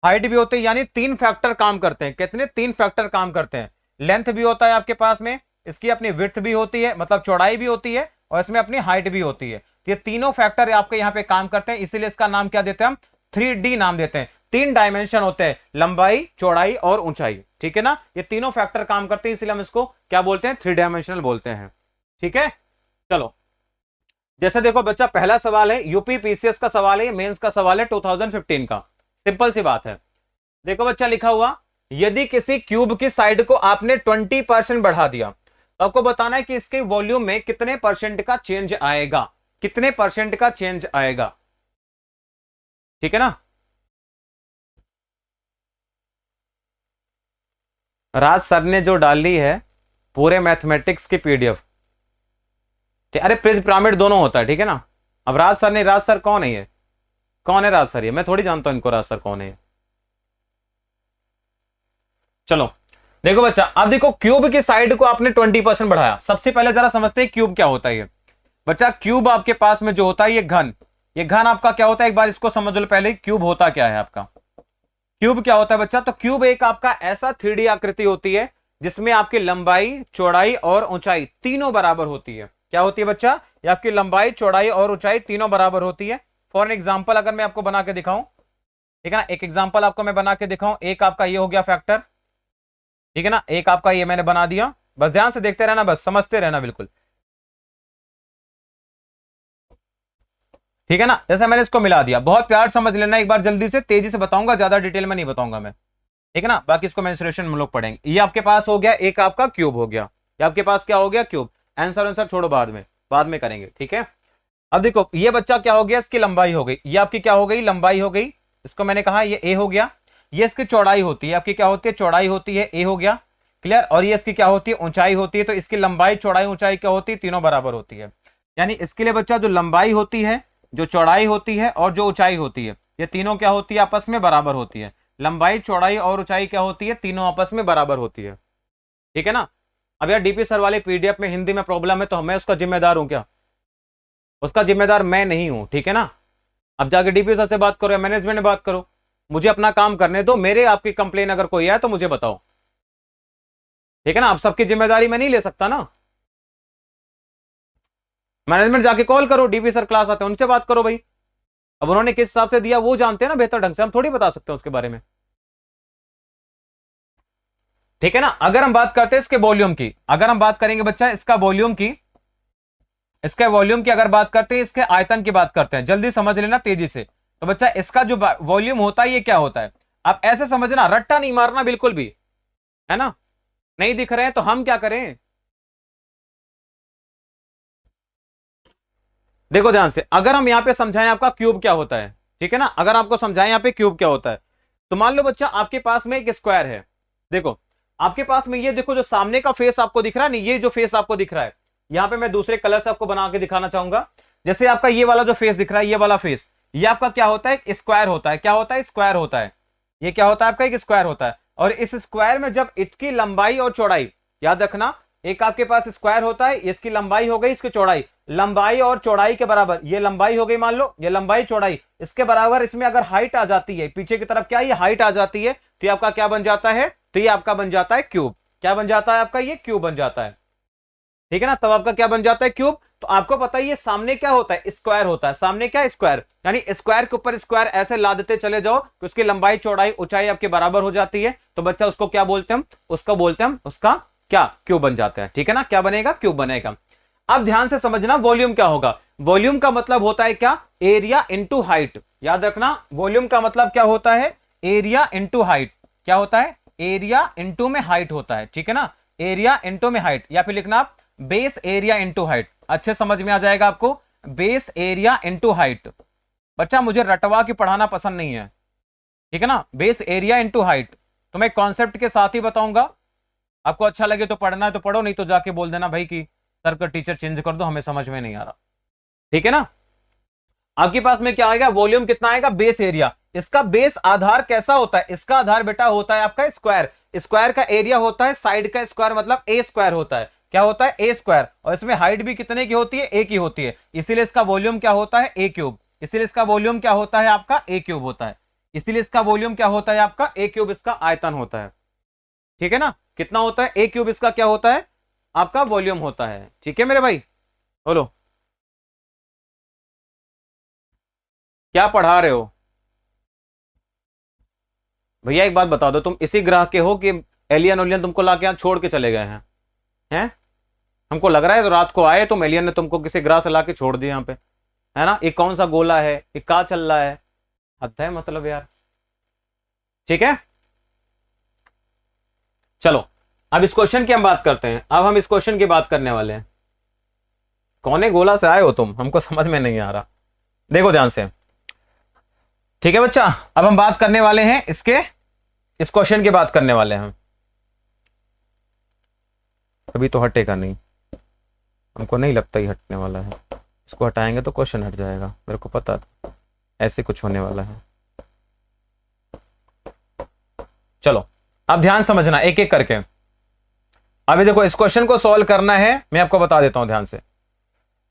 हाइट भी होती है। यानी 3 फैक्टर काम करते हैं। कितने, 3 फैक्टर काम करते हैं। लेंथ भी होता है आपके पास में, इसकी अपनी विड्थ भी होती है, मतलब चौड़ाई भी होती है, और इसमें अपनी हाइट भी होती है। ये तीनों फैक्टर आपके यहाँ पे काम करते हैं, इसीलिए इसका नाम क्या देते हैं हम, 3D नाम देते हैं। 3 डायमेंशन होते हैं, लंबाई, चौड़ाई और ऊंचाई, ठीक है ना। ये तीनों फैक्टर काम करते हैं, इसलिए हम इसको क्या बोलते हैं, 3 डायमेंशनल बोलते हैं, ठीक है। चलो, जैसे देखो बच्चा, पहला सवाल है यूपी पीसीएस का सवाल है, मेंस का सवाल है 2015 का। सिंपल सी बात है। देखो बच्चा, लिखा हुआ, यदि किसी क्यूब की साइड को आपने 20% बढ़ा दिया, तो आपको बताना है कि इसके वॉल्यूम में कितने परसेंट का चेंज आएगा, कितने परसेंट का चेंज आएगा, ठीक है ना। राज सर ने जो डाली है पूरे मैथमेटिक्स की पीडीएफ, अरे प्रिज्म पिरामिड दोनों होता है, ठीक है ना। अब राज सर ने, राज सर कौन है ये, कौन है राज सर, ये मैं थोड़ी जानता हूं इनको, राज सर कौन है। चलो देखो बच्चा, अब देखो क्यूब की साइड को आपने 20% बढ़ाया। सबसे पहले जरा समझते हैं क्यूब क्या होता है। ये बच्चा, क्यूब आपके पास में जो होता है, ये घन, ये घन आपका क्या होता है, एक बार इसको समझ लो पहले। क्यूब होता क्या है आपका, क्यूब क्या होता है बच्चा, तो क्यूब एक आपका ऐसा 3D आकृति होती है जिसमें आपकी लंबाई, चौड़ाई और ऊंचाई तीनों बराबर होती है। क्या होती है बच्चा, ये आपकी लंबाई, चौड़ाई और ऊंचाई तीनों बराबर होती है। फॉर एग्जाम्पल अगर मैं आपको बना के दिखाऊं, ठीक है ना, एक एग्जाम्पल आपको मैं बना के दिखाऊं। एक आपका ये हो गया फैक्टर, ठीक है ना, एक आपका ये मैंने बना दिया। बस ध्यान से देखते रहना, बस समझते रहना बिल्कुल, ठीक है ना। जैसे मैंने इसको मिला दिया, बहुत प्यार समझ लेना एक बार, जल्दी से तेजी से बताऊंगा, ज्यादा डिटेल में नहीं बताऊंगा मैं, ठीक है ना। बाकी इसको मेंसुरेशन हम लोग पढ़ेंगे। ये आपके पास हो गया, एक आपका क्यूब हो गया, ये आपके पास क्या हो गया, क्यूब। आंसर छोड़ो, बाद में करेंगे, ठीक है। अब देखो ये बच्चा क्या हो गया, इसकी लंबाई हो गई, ये आपकी क्या हो गई, लंबाई हो गई। इसको मैंने कहा ये ए हो गया। ये इसकी चौड़ाई होती है, आपकी क्या होती है, चौड़ाई होती है, ए हो गया, क्लियर। और ये इसकी क्या होती है, ऊंचाई होती है। तो इसकी लंबाई, चौड़ाई, ऊंचाई क्या होती है, तीनों बराबर होती है। यानी इसके लिए बच्चा, जो लंबाई होती है, जो चौड़ाई होती है और जो ऊंचाई होती है, ये तीनों क्या होती है, आपस में बराबर होती है। लंबाई, चौड़ाई और ऊंचाई क्या होती है, तीनों आपस में बराबर होती है, ठीक है ना। अब यार डीपी सर वाले पीडीएफ में हिंदी में प्रॉब्लम है, तो मैं उसका जिम्मेदार हूं क्या, उसका जिम्मेदार मैं नहीं हूं, ठीक है ना। अब जाके डीपी सर से बात करो या मैनेजमेंट में बात करो, मुझे अपना काम करने दो। मेरे आपकी कंप्लेन अगर कोई है तो मुझे बताओ, ठीक है ना। अब सबकी जिम्मेदारी मैं नहीं ले सकता ना। मैनेजमेंट जाके कॉल करो, डीपी सर क्लास आते हैं, उनसे बात करो भाई। अब उन्होंने किस हिसाब से दिया वो जानते हैं ना बेहतर ढंग से, हम थोड़ी बता सकते हैं उसके बारे में, ठीक है ना। अगर हम बात करते हैं इसके वॉल्यूम की, अगर हम बात करेंगे बच्चा इसका वॉल्यूम की, इसके वॉल्यूम की अगर बात करते हैं, इसके आयतन की बात करते हैं, जल्दी समझ लेना तेजी से। तो बच्चा इसका जो वॉल्यूम होता है ये क्या होता है, आप ऐसे समझना, रट्टा नहीं मारना बिल्कुल भी, है ना। नहीं दिख रहे हैं तो हम क्या करें, देखो ध्यान से। अगर हम यहां पे समझाएं आपका क्यूब क्या होता है, ठीक है ना, अगर आपको समझाएं यहां पे क्यूब क्या होता है, तो मान लो बच्चा आपके पास में एक स्क्वायर है। देखो आपके पास में ये देखो, जो सामने का फेस आपको दिख रहा है नहीं, ये जो फेस आपको दिख रहा है, यहां पे मैं दूसरे कलर से आपको बना के दिखाना चाहूंगा। जैसे आपका ये वाला जो फेस दिख रहा है, ये वाला फेस, ये आपका क्या होता है, स्क्वायर होता है। क्या होता है, स्क्वायर होता है। ये क्या होता है आपका, एक स्क्वायर होता है। और इस स्क्वायर में जब इसकी लंबाई और चौड़ाई, याद रखना, एक आपके पास स्क्वायर होता है, इसकी लंबाई हो गई, इसकी चौड़ाई, लंबाई और चौड़ाई के बराबर, ये लंबाई हो गई मान लो, ये लंबाई चौड़ाई इसके बराबर, इसमें अगर हाइट आ जाती है पीछे की तरफ, क्या ये हाइट आ जाती है, तो ये आपका क्या बन जाता है, तो ये आपका बन जाता है क्यूब। क्या बन जाता है आपका, ये क्यूब बन जाता है। ठीक है ना, तब आपका क्या बन जाता है, क्यूब। तो आपको पता है ये सामने क्या होता है, स्क्वायर होता है। सामने क्या, स्क्वायर, यानी स्क्वायर के ऊपर स्क्वायर ऐसे ला देते चले जाओ कि उसकी लंबाई चौड़ाई ऊंचाई आपके बराबर हो जाती है। तो बच्चा उसको क्या बोलते हैं, उसको बोलते हैं उसका क्या, क्यूब बन जाता है। ठीक है ना, क्या बनेगा, क्यूब बनेगा। अब ध्यान से समझना, वॉल्यूम क्या होगा। वॉल्यूम का मतलब होता है क्या, एरिया इंटू हाइट। याद रखना, वॉल्यूम का मतलब क्या होता है, एरिया इंटू हाइट। क्या होता है, एरिया इंटू में हाइट होता है। ठीक है ना, एरिया इंटू में हाइट, या फिर लिखना आप बेस एरिया इंटू हाइट। अच्छे समझ में आ जाएगा आपको, बेस एरिया इंटू हाइट। बच्चा मुझे रटवा के पढ़ाना पसंद नहीं है, ठीक है ना, बेस एरिया इंटू हाइट। तो मैं कॉन्सेप्ट के साथ ही बताऊंगा, आपको अच्छा लगे तो पढ़ना है तो पढ़ो, नहीं तो जाके बोल देना भाई कि सर का टीचर चेंज कर दो, हमें समझ में नहीं आ रहा। ठीक है ना, आपके पास में क्या आएगा, वॉल्यूम कितना आएगा, बेस एरिया। इसका बेस आधार कैसा होता है, इसका आधार बेटा होता है आपका स्क्वायर। स्क्वायर का एरिया होता है साइड का स्क्वायर, मतलब ए स्क्वायर होता है। क्या होता है, ए स्क्वायर। और इसमें हाइट भी कितने की होती है, ए की होती है, इसीलिए इसका वॉल्यूम क्या होता है, ए क्यूब। इसीलिए इसका वॉल्यूम क्या होता है आपका, ए क्यूब होता है। इसीलिए इसका वॉल्यूम क्या होता है आपका, ए क्यूब इसका आयतन होता है। ठीक है ना, कितना होता है, ए क्यूब इसका क्या होता है, आपका वॉल्यूम होता है। ठीक है मेरे भाई, बोलो क्या पढ़ा रहे हो भैया, एक बात बता दो, तुम इसी ग्रह के हो कि एलियन ओलियन तुमको लाके यहां छोड़ के चले गए हैं? हमको लग रहा है तो रात को आए तुम, एलियन ने तुमको किसी ग्रह से लाके छोड़ दिया यहाँ पे, है ना। ये कौन सा गोला है, ये क्या चल रहा है, हद है मतलब यार। ठीक है, चलो अब इस क्वेश्चन की हम बात करते हैं। अब हम इस क्वेश्चन की बात करने वाले हैं। कौने गोला से आए हो तुम, हमको समझ में नहीं आ रहा, देखो ध्यान से। ठीक है बच्चा, अब हम बात करने वाले हैं इसके, इस क्वेश्चन की बात करने वाले हैं हम। अभी तो हटेगा नहीं, हमको नहीं लगता ही हटने वाला है। इसको हटाएंगे तो क्वेश्चन हट जाएगा, मेरे को पता था ऐसे कुछ होने वाला है। चलो अब ध्यान समझना एक एक करके। अभी देखो इस क्वेश्चन को सॉल्व करना है, मैं आपको बता देता हूं ध्यान से।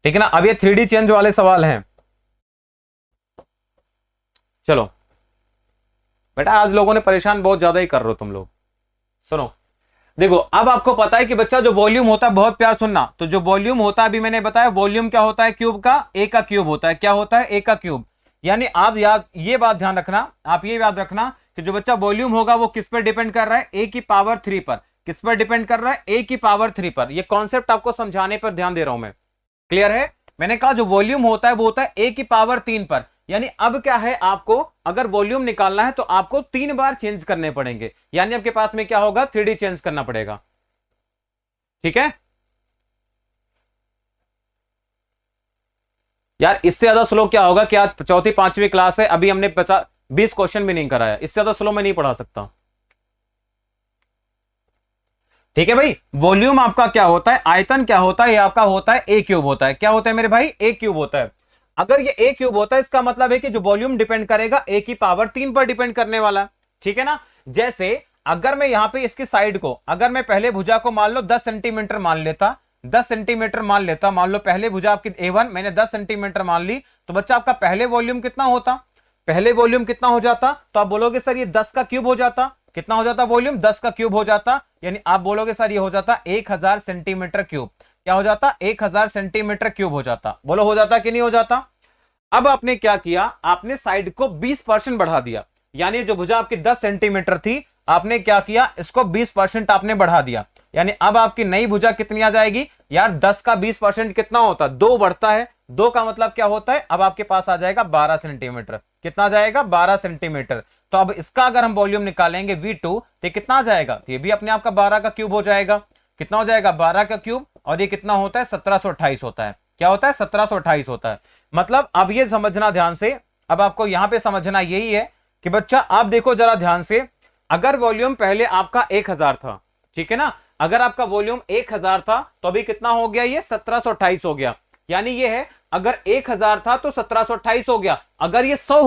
ठीक है ना, अब ये 3D चेंज वाले सवाल हैं। चलो बेटा, आज लोगों ने परेशान बहुत ज्यादा ही कर रहे हो तुम लोग। सुनो देखो, अब आपको पता है कि बच्चा जो वॉल्यूम होता है, बहुत प्यार सुनना, तो जो वॉल्यूम होता है, अभी मैंने बताया वॉल्यूम क्या होता है, क्यूब का, ए का क्यूब होता है। क्या होता है, ए का क्यूब। यानी आप याद, ये बात ध्यान रखना, आप ये याद रखना कि जो बच्चा वॉल्यूम होगा वो किस पर डिपेंड कर रहा है, ए की पावर 3 पर। किस पर डिपेंड कर रहा है, ए की पावर 3 पर। ये कॉन्सेप्ट आपको समझाने पर ध्यान दे रहा हूं मैं, क्लियर है। मैंने कहा जो वॉल्यूम होता है वो होता है ए की पावर 3 पर। यानी अब क्या है, आपको अगर वॉल्यूम निकालना है तो आपको 3 बार चेंज करने पड़ेंगे। यानी आपके पास में क्या होगा, 3D चेंज करना पड़ेगा। ठीक है यार, इससे ज्यादा स्लो क्या होगा कि आज चौथी पांचवी क्लास है, अभी हमने 20 क्वेश्चन भी नहीं कराया, इससे ज्यादा स्लो मैं नहीं पढ़ा सकता। ठीक है भाई, वॉल्यूम आपका क्या होता है, आयतन क्या होता है, ये आपका होता है ए क्यूब होता है। क्या होता है मेरे भाई, ए क्यूब होता है। अगर ये ए क्यूब होता है, इसका मतलब है कि जो वॉल्यूम डिपेंड करेगा ए की पावर 3 पर डिपेंड करने वाला। ठीक है ना, जैसे अगर मैं यहां पे इसकी साइड को, अगर मैं पहले भुजा को मान लो 10 सेंटीमीटर मान लेता, 10 सेंटीमीटर मान लेता, मान लो पहले भुजा आपकी A1 मैंने 10 सेंटीमीटर मान ली, तो बच्चा आपका पहले वॉल्यूम कितना होता, पहले वॉल्यूम कितना हो जाता, तो आप बोलोगे सर ये 10 का क्यूब हो जाता। कितना हो जाता वॉल्यूम, 10 का क्यूब हो जाता। यानी आप बोलोगे सर ये हो जाता 1000 सेंटीमीटर क्यूब। क्या हो जाता, 1000 सेंटीमीटर क्यूब हो जाता। बोलो हो जाता कि नहीं हो जाता। अब आपने क्या किया, आपने साइड को 20% बढ़ा दिया। यानी जो भुजा आपकी 10 सेंटीमीटर थी, आपने क्या किया, इसको 20% आपने बढ़ा दिया। यानी अब आपकी नई भुजा कितनी आ जाएगी यार, 10 का 20% कितना होता है, 2 बढ़ता है। 2 का मतलब क्या होता है, अब आपके पास आ जाएगा 12 सेंटीमीटर। कितना आ जाएगा, 12 सेंटीमीटर। तो अब इसका अगर हम वॉल्यूम निकालेंगे V2, तो कितना आ जाएगा, ये भी अपने आप का 12 का क्यूब हो जाएगा। कितना हो जाएगा, 12 का क्यूब। और ये कितना होता है, 1728 होता है। क्या होता है, 1728 होता है। मतलब अब ये समझना ध्यान से, अब आपको यहां पे समझना यही है कि बच्चा आप देखो जरा ध्यान से, अगर वॉल्यूम पहले आपका 1000 था, ठीक है ना, अगर आपका वॉल्यूम 1000 था तो अभी कितना हो गया, ये 1728 हो गया। यानी ये है अगर 1000 था तो 1728 हो गया। अगर ये 100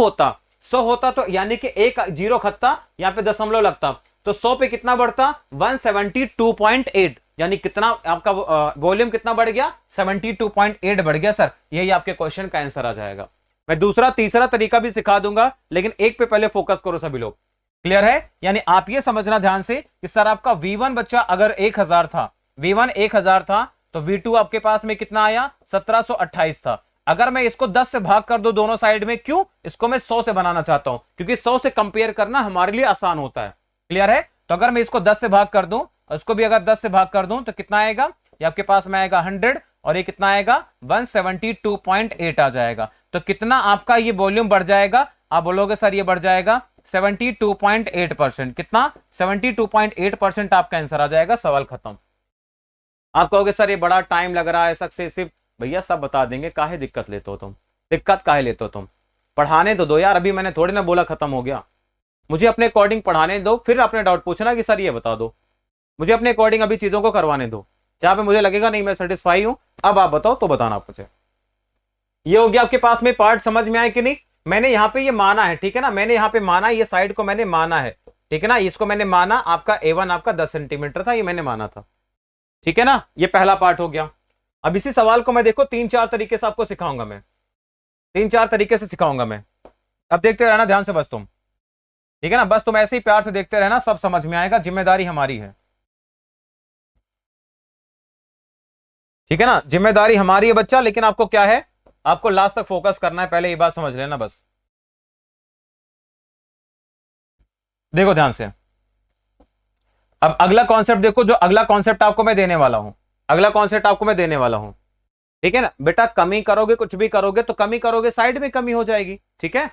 होता तो यानी कि एक जीरो खत्ता, यहां पे दशमलव लगता, तो 100 पे कितना बढ़ता 172.8, यानी कितना आपका वॉल्यूम कितना बढ़ गया 72.8 बढ़ गया सर। यही आपके क्वेश्चन का आंसर आ जाएगा। मैं दूसरा तीसरा तरीका भी सिखा दूंगा, लेकिन एक पे पहले फोकस करो सभी लोग। क्लियर है? यानी आप ये समझना ध्यान से कि सर आपका V1 बच्चा अगर 1000 था, V1 1000 था, तो V2 आपके पास में कितना आया 1728 था। अगर मैं इसको 10 से भाग कर दूं दोनों साइड में, क्यों? इसको मैं 100 से बनाना चाहता हूं, क्योंकि 100 से कंपेयर करना हमारे लिए आसान होता है। क्लियर है? तो अगर मैं इसको 10 से भाग कर दूं, इसको भी अगर 10 से भाग कर दूं, तो कितना आएगा? ये आपके पास में आएगा 100, और ये कितना आएगा 172.8 आ जाएगा। तो कितना आपका ये वॉल्यूम बढ़ जाएगा? आप बोलोगे सर ये बढ़ जाएगा 72.8%। कितना? 72.8% आपका आंसर आ जाएगा। सवाल खत्म। आप कहोगे सर ये बड़ा टाइम लग रहा है सक्सेसिव। भैया सब बता देंगे, काहे दिक्कत लेते हो तुम? दिक्कत काहे लेते हो तुम? पढ़ाने तो दो यार, अभी मैंने थोड़ी ना बोला खत्म हो गया। मुझे अपने अकॉर्डिंग पढ़ाने दो, फिर अपने डाउट पूछना कि सर ये बता दो। मुझे अपने अकॉर्डिंग अभी चीजों को करवाने दो, जहां पे मुझे लगेगा नहीं मैं सेटिस्फाई हूं। अब आप बताओ तो बताना आप मुझे। ये हो गया आपके पास में पार्ट, समझ में आया कि नहीं? मैंने यहाँ पे ये माना है, ठीक है ना, मैंने यहाँ पे माना, ये साइड को मैंने माना है, ठीक है ना, इसको मैंने माना, आपका A1 आपका 10 सेंटीमीटर था, ये मैंने माना था, ठीक है ना। ये पहला पार्ट हो गया। अब इसी सवाल को मैं देखो 3-4 तरीके से आपको सिखाऊंगा, मैं 3-4 तरीके से सिखाऊंगा मैं। अब देखते रहना ध्यान से बस तुम, ठीक है ना, बस तुम ऐसे ही प्यार से देखते रहना, सब समझ में आएगा, जिम्मेदारी हमारी है, ठीक है ना, जिम्मेदारी हमारी है बच्चा। लेकिन आपको क्या है, आपको लास्ट तक फोकस करना है, पहले ये बात समझ लेना बस। देखो ध्यान से, अब अगला कॉन्सेप्ट देखो, जो अगला कॉन्सेप्ट आपको मैं देने वाला हूं, अगला कॉन्सेप्ट आपको मैं देने वाला हूं, ठीक है ना बेटा। कमी करोगे, कुछ भी करोगे तो कमी करोगे, साइड में कमी हो जाएगी, ठीक है।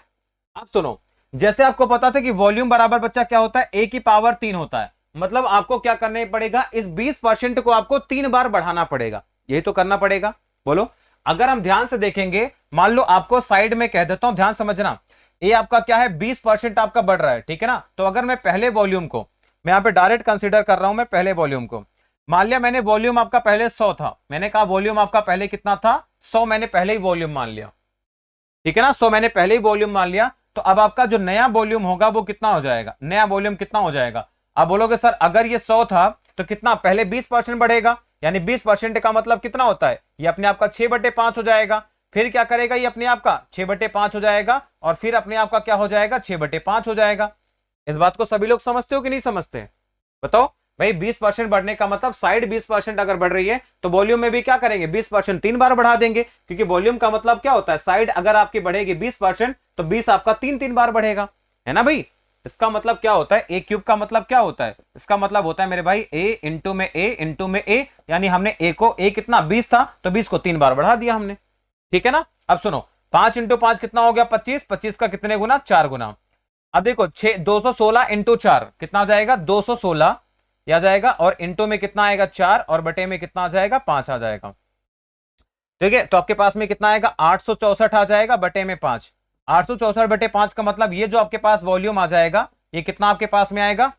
अब सुनो, जैसे आपको पता था कि वॉल्यूम बराबर बच्चा क्या होता है, A की पावर 3 होता है, मतलब आपको क्या करना पड़ेगा, इस 20% को आपको 3 बार बढ़ाना पड़ेगा, यही तो करना पड़ेगा। बोलो, अगर हम ध्यान से देखेंगे, मान लो आपको साइड में कह देता हूं, ध्यान समझना, ये आपका क्या है 20% आपका बढ़ रहा है, ठीक है ना। तो अगर मैं पहले वॉल्यूम को, मैं यहां पे डायरेक्ट कंसीडर कर रहा हूं, मैं पहले वॉल्यूम को, मान लिया मैंने वॉल्यूम आपका पहले 100 था, मैंने कहा वॉल्यूम आपका पहले कितना था 100, मैंने पहले ही वॉल्यूम मान लिया, ठीक है ना, 100 मैंने पहले ही वॉल्यूम मान लिया। तो अब आपका जो नया वॉल्यूम होगा वो कितना हो जाएगा, नया वॉल्यूम कितना हो जाएगा? आप बोलोगे सर अगर ये 100 था तो कितना, पहले 20% बढ़ेगा, यानी 20% का मतलब कितना होता है, ये अपने आप का 6/5 हो जाएगा। फिर क्या करेगा, ये अपने आप का 6/5 हो जाएगा, और फिर अपने आप का क्या हो जाएगा 6/5 हो जाएगा। इस बात को सभी लोग समझते हो कि नहीं समझते? बताओ भाई, 20% बढ़ने का मतलब साइड 20% अगर बढ़ रही है तो वॉल्यूम में भी क्या करेंगे, 20% 3 बार बढ़ा देंगे, क्योंकि वॉल्यूम का मतलब क्या होता है, साइड अगर आपकी बढ़ेगी 20% तो 20 आपका 3 बार बढ़ेगा, है ना भाई। इसका मतलब क्या होता है, A क्यूब का मतलब क्या होता है, इसका मतलब होता है मेरे भाई A इंटू में A इंटू में A, यानी हमने A को, A कितना 20 था तो 20 को 3 बार बढ़ा दिया हमने, ठीक है ना। अब सुनो, 5 इंटू 5 कितना हो गया 25, 25 का कितने गुना, 4 गुना। अब देखो 216 इंटू 4 कितना आ जाएगा 216 आ जाएगा, और इंटू में कितना आएगा 4, और बटे में कितना आ जाएगा 5 आ जाएगा, ठीक है। तो आपके पास में कितना आएगा 864 आ जाएगा, बटे में 5, 864/5 का मतलब ये जो आपके पास वॉल्यूम आ जाएगा, ये कितना आपके पास में आएगा,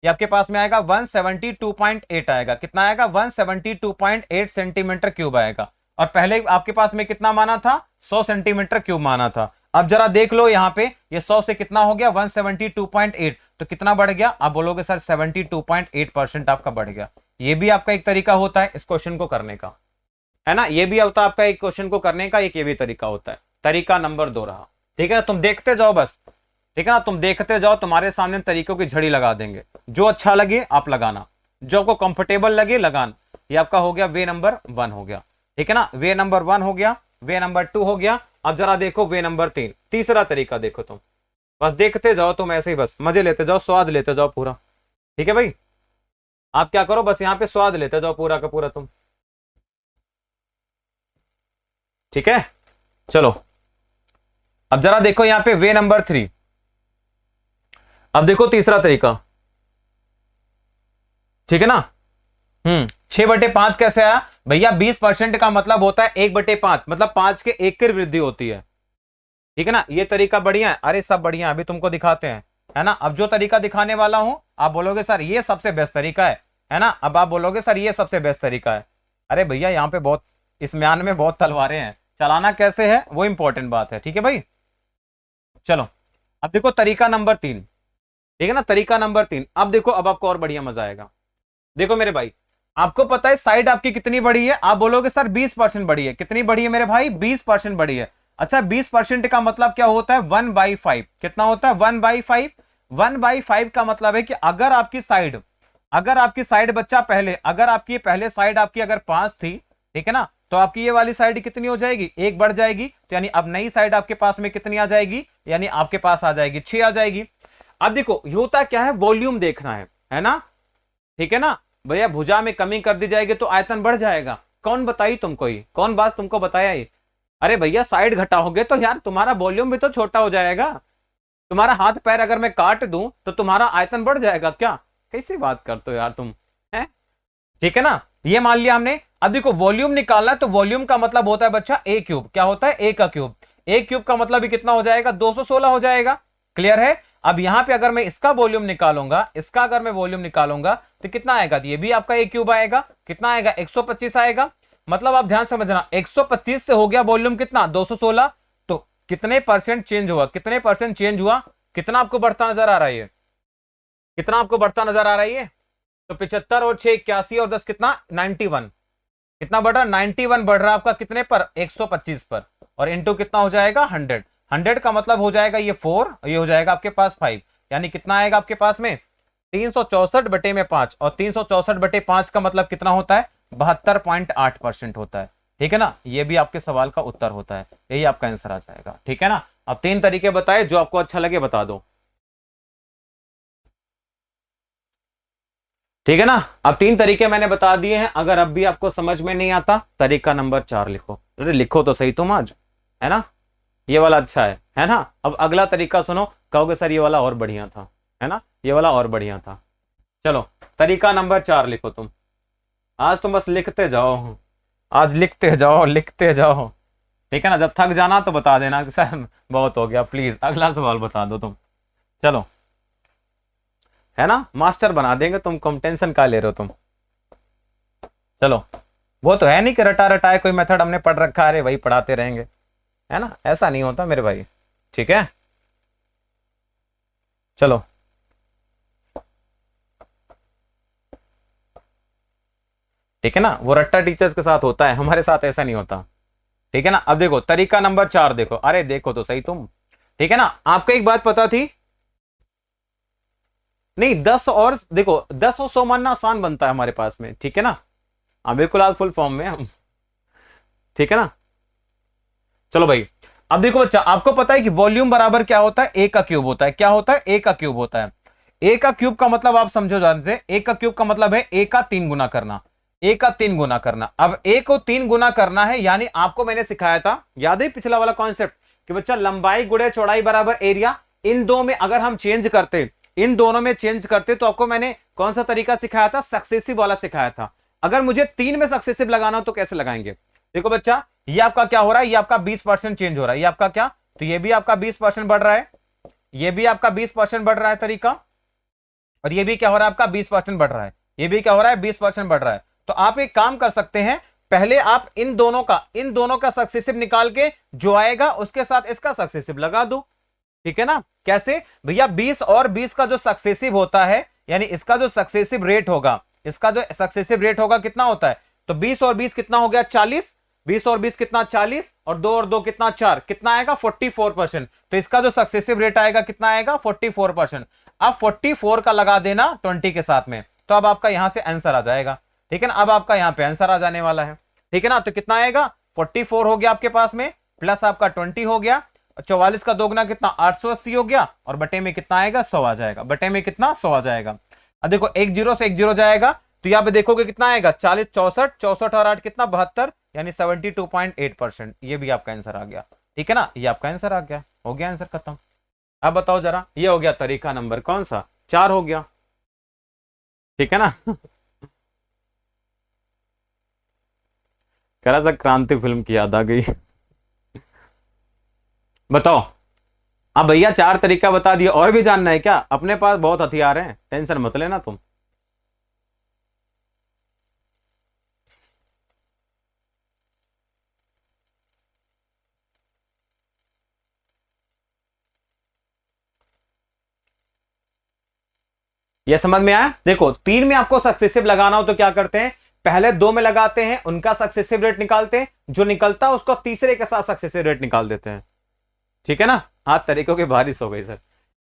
ये आपके पास में आएगा 172.8 आएगा, कितना आएगा 172.8 सेंटीमीटर क्यूब आएगा। और पहले आपके पास में कितना माना था 100 सेंटीमीटर क्यूब माना था। अब जरा देख लो यहाँ पे, ये 100 से कितना हो गया 172.8, तो कितना बढ़ गया, आप बोलोगे सर 72.8% आपका बढ़ गया। ये भी आपका एक तरीका होता है इस क्वेश्चन को करने का, है ना, ये भी होता है आपका एक क्वेश्चन को करने का, एक ये भी तरीका होता है। तरीका नंबर 2 रहा, ठीक है ना, तुम देखते जाओ बस, ठीक है ना, तुम देखते जाओ, तुम्हारे सामने तरीकों की झड़ी लगा देंगे, जो अच्छा लगे आप लगाना, जो आपको कंफर्टेबल लगे लगाना। ये आपका हो गया वे नंबर 1 हो गया, ठीक है ना, वे नंबर 1 हो गया, वे नंबर 2 हो गया। अब जरा देखो वे नंबर 3, तीसरा तरीका देखो तुम, बस देखते जाओ तुम ऐसे ही, बस मजे लेते जाओ, स्वाद लेते जाओ पूरा, ठीक है भाई। आप क्या करो, बस यहाँ पे स्वाद लेते जाओ पूरा का पूरा तुम, ठीक है। चलो अब जरा देखो यहाँ पे वे नंबर 3, अब देखो तीसरा तरीका, ठीक है ना। 6/5 कैसे आया भैया, 20% का मतलब होता है 1/5, मतलब 5 के 1 की वृद्धि होती है, ठीक है ना। ये तरीका बढ़िया है, अरे सब बढ़िया, अभी तुमको दिखाते हैं, है ना। अब जो तरीका दिखाने वाला हूं आप बोलोगे सर ये सबसे बेस्ट तरीका है ना। अब आप बोलोगे सर ये सबसे बेस्ट तरीका है, अरे भैया यहाँ पे बहुत इस म्यान में बहुत तलवारें हैं, चलाना कैसे है वो इंपॉर्टेंट बात है। ठीक है भाई, चलो अब देखो तरीका नंबर 3। ठीक है ना, तरीका नंबर 3। अब देखो, अब आपको और बढ़िया मजा आएगा। देखो मेरे भाई, आपको पता है साइड आपकी कितनी बड़ी है? आप बोलोगे सर 20% बड़ी है। कितनी बड़ी है मेरे भाई? 20% बड़ी है। अच्छा, 20% का मतलब क्या होता है? 1/5। कितना होता है? 1/5। 1/5 का मतलब है कि अगर आपकी साइड बच्चा पहले, अगर आपकी पहले साइड आपकी अगर 5 थी, ठीक है ना, तो आपकी ये वाली साइड कितनी हो जाएगी? 1 बढ़ जाएगी। तो यानी अब नई साइड आपके पास में कितनी आ जाएगी? यानी आपके पास आ जाएगी 6 आ जाएगी। अब देखो होता क्या है, वॉल्यूम देखना है ना? ठीक है ना भैया, भुजा में कमी कर दी जाएगी तो आयतन बढ़ जाएगा। कौन बताई तुमको ये? कौन बात तुमको बताया ये? अरे भैया, साइड घटाओगे तो यार तुम्हारा वॉल्यूम भी तो छोटा हो जाएगा। तुम्हारा हाथ पैर अगर मैं काट दूं तो तुम्हारा आयतन बढ़ जाएगा क्या? कैसी बात करते हो यार तुम, है? ठीक है ना, ये मान लिया हमने। अब देखो वॉल्यूम निकालना है, तो वॉल्यूम का मतलब होता है बच्चा ए क्यूब। क्या होता है? ए का क्यूब। ए क्यूब का मतलब भी कितना हो जाएगा? 216 हो जाएगा। क्लियर है? अब यहां पे अगर मैं इसका वॉल्यूम निकालूंगा, इसका अगर मैं वॉल्यूम निकालूंगा तो कितना आएगा? ये भी आपका ए क्यूब आएगा। कितना आएगा? 125 आएगा। मतलब आप ध्यान समझना, 125 से हो गया वॉल्यूम कितना? 216। तो कितने परसेंट चेंज हुआ? कितने परसेंट चेंज हुआ? कितना आपको बढ़ता नजर आ रहा है? कितना आपको बढ़ता नजर आ रहा है? तो 75 और 6 81 और 10 कितना? 91। कितना बढ़ रहा? 91 बढ़ रहा है आपका कितने पर? 125 पर। और इंटू कितना हो जाएगा? 100। 100 का मतलब हो जाएगा ये 4, ये हो जाएगा आपके पास 5। यानी कितना आएगा आपके पास में? 364/5। और 364/5 का मतलब कितना होता है? 72.8% होता है। ठीक है ना, ये भी आपके सवाल का उत्तर होता है। यही आपका आंसर आ जाएगा। ठीक है ना, अब 3 तरीके बताए, जो आपको अच्छा लगे बता दो। ठीक है ना, अब 3 तरीके मैंने बता दिए हैं। अगर अब भी आपको समझ में नहीं आता, तरीका नंबर 4 लिखो। अरे लिखो तो सही तुम आज, है ना? ये वाला अच्छा है ना? अब अगला तरीका सुनो, कहोगे सर ये वाला और बढ़िया था, है ना? ये वाला और बढ़िया था। चलो तरीका नंबर 4 लिखो तुम। आज तुम बस लिखते जाओ, आज लिखते जाओ, लिखते जाओ। ठीक है ना, जब थक जाना तो बता देना कि सर बहुत हो गया, प्लीज अगला सवाल बता दो तुम। चलो, है ना, मास्टर बना देंगे तुम टेंशन का ले रहे हो तुम। चलो, वो तो है नहीं कि रटा रटाए कोई मेथड हमने पढ़ रखा है वही पढ़ाते रहेंगे, है ना? ऐसा नहीं होता मेरे भाई। ठीक है, चलो ठीक है ना, वो रट्टा टीचर्स के साथ होता है, हमारे साथ ऐसा नहीं होता। ठीक है ना, अब देखो तरीका नंबर 4 देखो। अरे देखो तो सही तुम। ठीक है ना, आपको एक बात पता थी? नहीं, 10 और देखो, 10 और 100 मानना आसान बनता है हमारे पास में। ठीक है ना, हाँ बिल्कुल, आज फुल फॉर्म में हम। ठीक है ना, चलो भाई, अब देखो बच्चा, आपको पता है कि वॉल्यूम बराबर क्या होता है? ए का क्यूब होता है। क्या होता है? ए का क्यूब होता है। ए का क्यूब का मतलब आप समझो जानते हैं, ए का क्यूब का मतलब है ए का 3 गुना करना। ए का 3 गुना करना। अब ए को 3 गुना करना है, यानी आपको मैंने सिखाया था, याद है पिछला वाला कॉन्सेप्ट, कि बच्चा लंबाई गुणे चौड़ाई बराबर एरिया। इन दो में अगर हम चेंज करते, इन दोनों में चेंज करते, तो आपको मैंने कौन सा तरीका सिखाया था? सक्सेसिव वाला सिखाया था। अगर मुझे 3 में सक्सेसिव लगाना हो तो कैसे लगाएंगे? देखो बच्चा, ये आपका क्या हो रहा है? ये आपका 20% चेंज हो रहा है। ये आपका क्या? तो ये भी आपका 20% बढ़ रहा है, ये भी आपका 20% बढ़ रहा है तरीका, और ये भी क्या हो रहा है? आपका 20% बढ़ रहा है। ये भी क्या हो रहा है? 20% बढ़ रहा है। तो आप एक काम कर सकते हैं, पहले आप इन दोनों का सक्सेसिव निकाल के जो आएगा उसके साथ इसका सक्सेसिव लगा दो। ठीक है ना? कैसे भैया? 20 और 20 का जो सक्सेसिव होता है, यानी इसका जो सक्सेसिव रेट होगा, इसका जो सक्सेसिव रेट होगा कितना होता है? तो 20 और 20 कितना हो गया? 40। 20 और 20 कितना? 40। और 2 और 2 कितना? 4। कितना आएगा? 44%। तो इसका जो सक्सेसिव रेट आएगा कितना आएगा? 44%। अब 44 का लगा देना 20 के साथ में, तो अब आपका यहां से आंसर आ जाएगा। ठीक है ना, अब आपका यहां पे आंसर आ जाने वाला है। ठीक है ना, तो कितना आएगा? 44 हो गया आपके पास में, प्लस आपका 20 हो गया, 44 का दोगुना कितना? 880 हो गया, और बटे में कितना आएगा? 100 आ जाएगा। बटे में कितना? 100 आ जाएगा। अब देखो, एक जीरो से एक जीरो जाएगा, तो यहाँ पे देखोगे कितना आएगा? 40 64 64 और 8 कितना? 72, यानी 72.8%। ये भी आपका आंसर आ गया। ठीक है ना, ये आपका आंसर आ गया। हो गया आंसर खत्म। अब बताओ जरा, ये हो गया तरीका नंबर कौन सा? 4 हो गया। ठीक है ना? कह रहा था क्रांति फिल्म की याद आ गई। बताओ। अब भैया 4 तरीका बता दिया, और भी जानना है क्या? अपने पास बहुत हथियार हैं, टेंशन मत लेना तुम। ये समझ में आया? देखो 3 में आपको सक्सेसिव लगाना हो तो क्या करते हैं, पहले 2 में लगाते हैं, उनका सक्सेसिव रेट निकालते हैं, जो निकलता है उसको तीसरे के साथ सक्सेसिव रेट निकाल देते हैं। ठीक है ना? हाथ तरीकों की बारिश हो गई सर।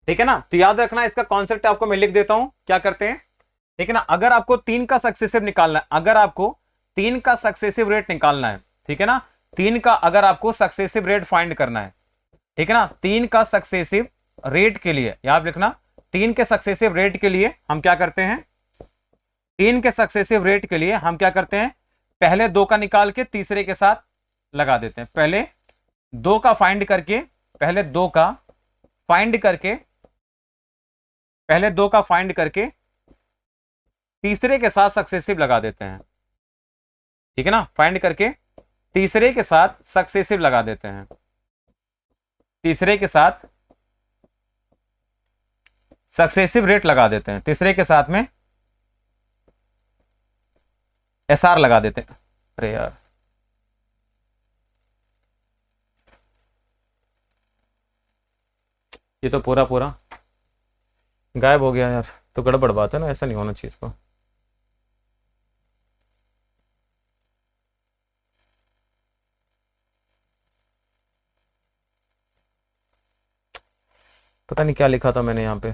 ठीक है ना? तो याद रखना, इसका कॉन्सेप्ट आपको मैं लिख देता हूं, क्या करते हैं। ठीक है ना? अगर आपको 3 का सक्सेसिव निकालना है, अगर आपको 3 का सक्सेसिव रेट निकालना है, ठीक है ना, 3 का अगर आपको सक्सेसिव रेट फाइंड करना है, ठीक है ना, 3 का सक्सेसिव रेट के लिए याद लिखना, 3 के सक्सेसिव रेट के लिए हम क्या करते हैं, 3 के सक्सेसिव रेट के लिए हम क्या करते हैं, पहले 2 का निकाल के तीसरे के साथ लगा देते हैं। पहले 2 का फाइंड करके, पहले 2 का फाइंड करके, पहले 2 का फाइंड करके तीसरे के साथ सक्सेसिव लगा देते हैं। ठीक है ना? फाइंड करके तीसरे के साथ सक्सेसिव लगा देते हैं, तीसरे के साथ सक्सेसिव रेट लगा देते हैं, तीसरे के साथ में एसआर लगा देते हैं। अरे यार ये तो पूरा पूरा गायब हो गया यार, तो गड़बड़ बात है ना, ऐसा नहीं होना चाहिए इसको। पता नहीं क्या लिखा था मैंने यहाँ पे,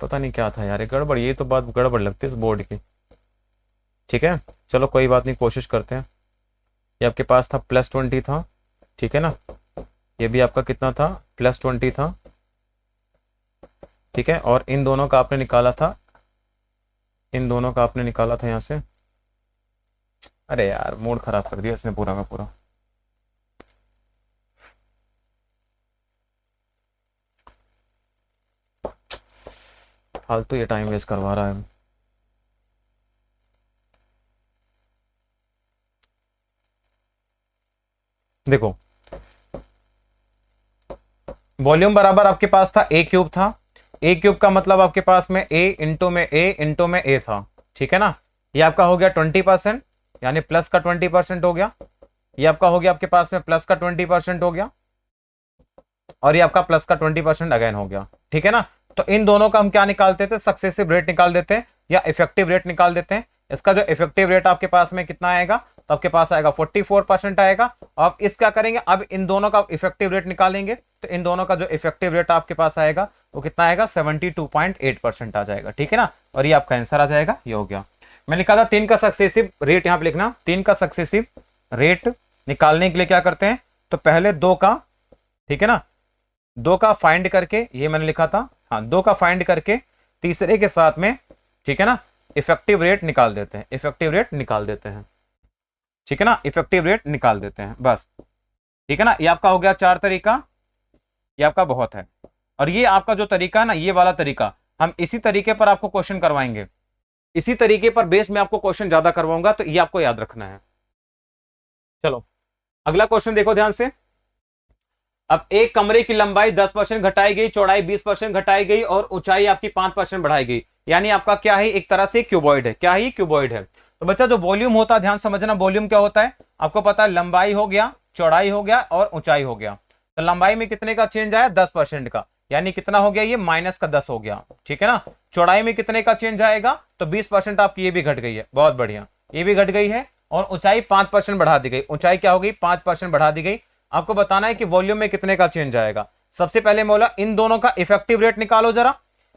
पता नहीं क्या था यार, ये गड़बड़, ये तो बात गड़बड़ लगती है इस बोर्ड की। ठीक है चलो कोई बात नहीं, कोशिश करते हैं। ये आपके पास था +20 था, ठीक है ना, ये भी आपका कितना था, +20 था। ठीक है, और इन दोनों का आपने निकाला था, इन दोनों का आपने निकाला था यहाँ से। अरे यार मूड खराब कर दिया इसने पूरा का पूरा। फालतू ये टाइम वेस्ट करवा रहा है। देखो वॉल्यूम बराबर आपके पास था a³ था, a³ का मतलब आपके पास में a इंटू में a इंटू में a था। ठीक है ना? ये आपका हो गया 20%, यानी प्लस का 20% हो गया। ये आपका हो गया आपके पास में प्लस का 20% हो गया, और ये आपका प्लस का 20% अगेन हो गया। ठीक है ना? तो इन दोनों का हम क्या निकालते थे, सक्सेसिव रेट निकाल देते हैं या इफेक्टिव रेट निकाल देते हैं। इसका जो इफेक्टिव रेट आपके पास में कितना आएगा, तो आपके पास आएगा 44% आएगा। अब इस क्या करेंगे, अब इन दोनों का इफेक्टिव रेट निकालेंगे, तो इन दोनों का जो इफेक्टिव रेट आपके पास आएगा वो कितना आएगा, 72.8% आ जाएगा। ठीक है ना? और ये आपका आंसर आ जाएगा, ये हो गया। मैं लिखा था 3 का सक्सेसिव रेट, यहाँ पे लिखना 3 का सक्सेसिव रेट निकालने के लिए क्या करते हैं, तो पहले 2 का, ठीक है ना, 2 का फाइंड करके, ये मैंने लिखा था, हाँ 2 का फाइंड करके तीसरे के साथ में, ठीक है ना, इफेक्टिव रेट निकाल देते हैं, इफेक्टिव रेट निकाल देते हैं। ठीक है ना? इफेक्टिव रेट निकाल देते हैं बस। ठीक है ना? ये आपका हो गया 4 तरीका, ये आपका बहुत है। और ये आपका जो तरीका है ना, ये वाला तरीका, हम इसी तरीके पर आपको क्वेश्चन करवाएंगे, इसी तरीके पर बेस में आपको क्वेश्चन ज्यादा करवाऊंगा, तो ये आपको याद रखना है। चलो अगला क्वेश्चन देखो ध्यान से। अब एक कमरे की लंबाई 10% घटाई गई, चौड़ाई 20% घटाई गई और ऊंचाई आपकी 5% बढ़ाई गई, यानी आपका क्या है, एक तरह से क्यूबॉइड है। क्या है? क्यूबॉइड है। तो बच्चा जो वॉल्यूम होता है, ध्यान समझना, वॉल्यूम क्या होता है आपको पता है, लंबाई हो गया, चौड़ाई हो गया और ऊंचाई हो गया। तो लंबाई में कितने का चेंज आया, 10% का, यानी कितना हो गया, ये -10 हो गया। ठीक है ना? चौड़ाई में कितने का चेंज आएगा, तो 20% आपकी ये भी घट गई है, बहुत बढ़िया, ये भी घट गई है। और ऊंचाई 5% बढ़ा दी गई, ऊंचाई क्या हो गई, 5% बढ़ा दी गई। आपको बताना है कि वॉल्यूम में कितने का चेंज आएगा। सबसे पहले बोला इन दोनों का इफेक्टिव रेट निकालो जरा।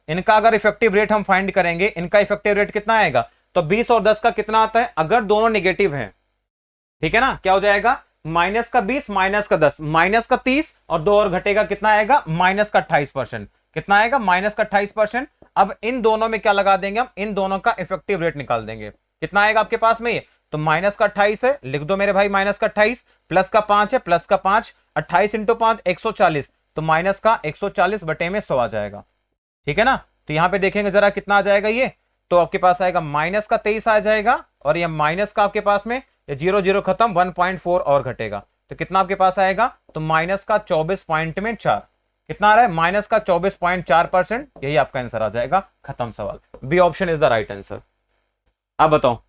इनका अगर इफेक्टिव रेट हम फाइंड करेंगे, इनका इफेक्टिव रेट कितना आएगा, तो 20 और 10 का कितना आता है, अगर दोनों नेगेटिव हैं, ठीक है ना, क्या हो जाएगा, -20 -10 -30 और 2 और घटेगा, कितना आएगा, -28%। कितना आएगा, -28%। अब इन दोनों में क्या लगा देंगे, हम इन दोनों का इफेक्टिव रेट निकाल देंगे। कितना आएगा आपके पास में, ये तो -28 है, लिख दो मेरे भाई, -28, प्लस का 5 है, प्लस का 5, 28 × 5 140, तो -140/100 आ जाएगा। ठीक है ना? तो यहां पे देखेंगे जरा कितना आ जाएगा, ये तो आपके पास आएगा -23 आ जाएगा, और ये माइनस का आपके पास में 0 0 खत्म, 1.4 और घटेगा, तो कितना आपके पास आएगा, तो -24.4। कितना आ रहा है, -24.4%। यही आपका आंसर आ जाएगा, खत्म सवाल। B option is the right answer. आप बताओ,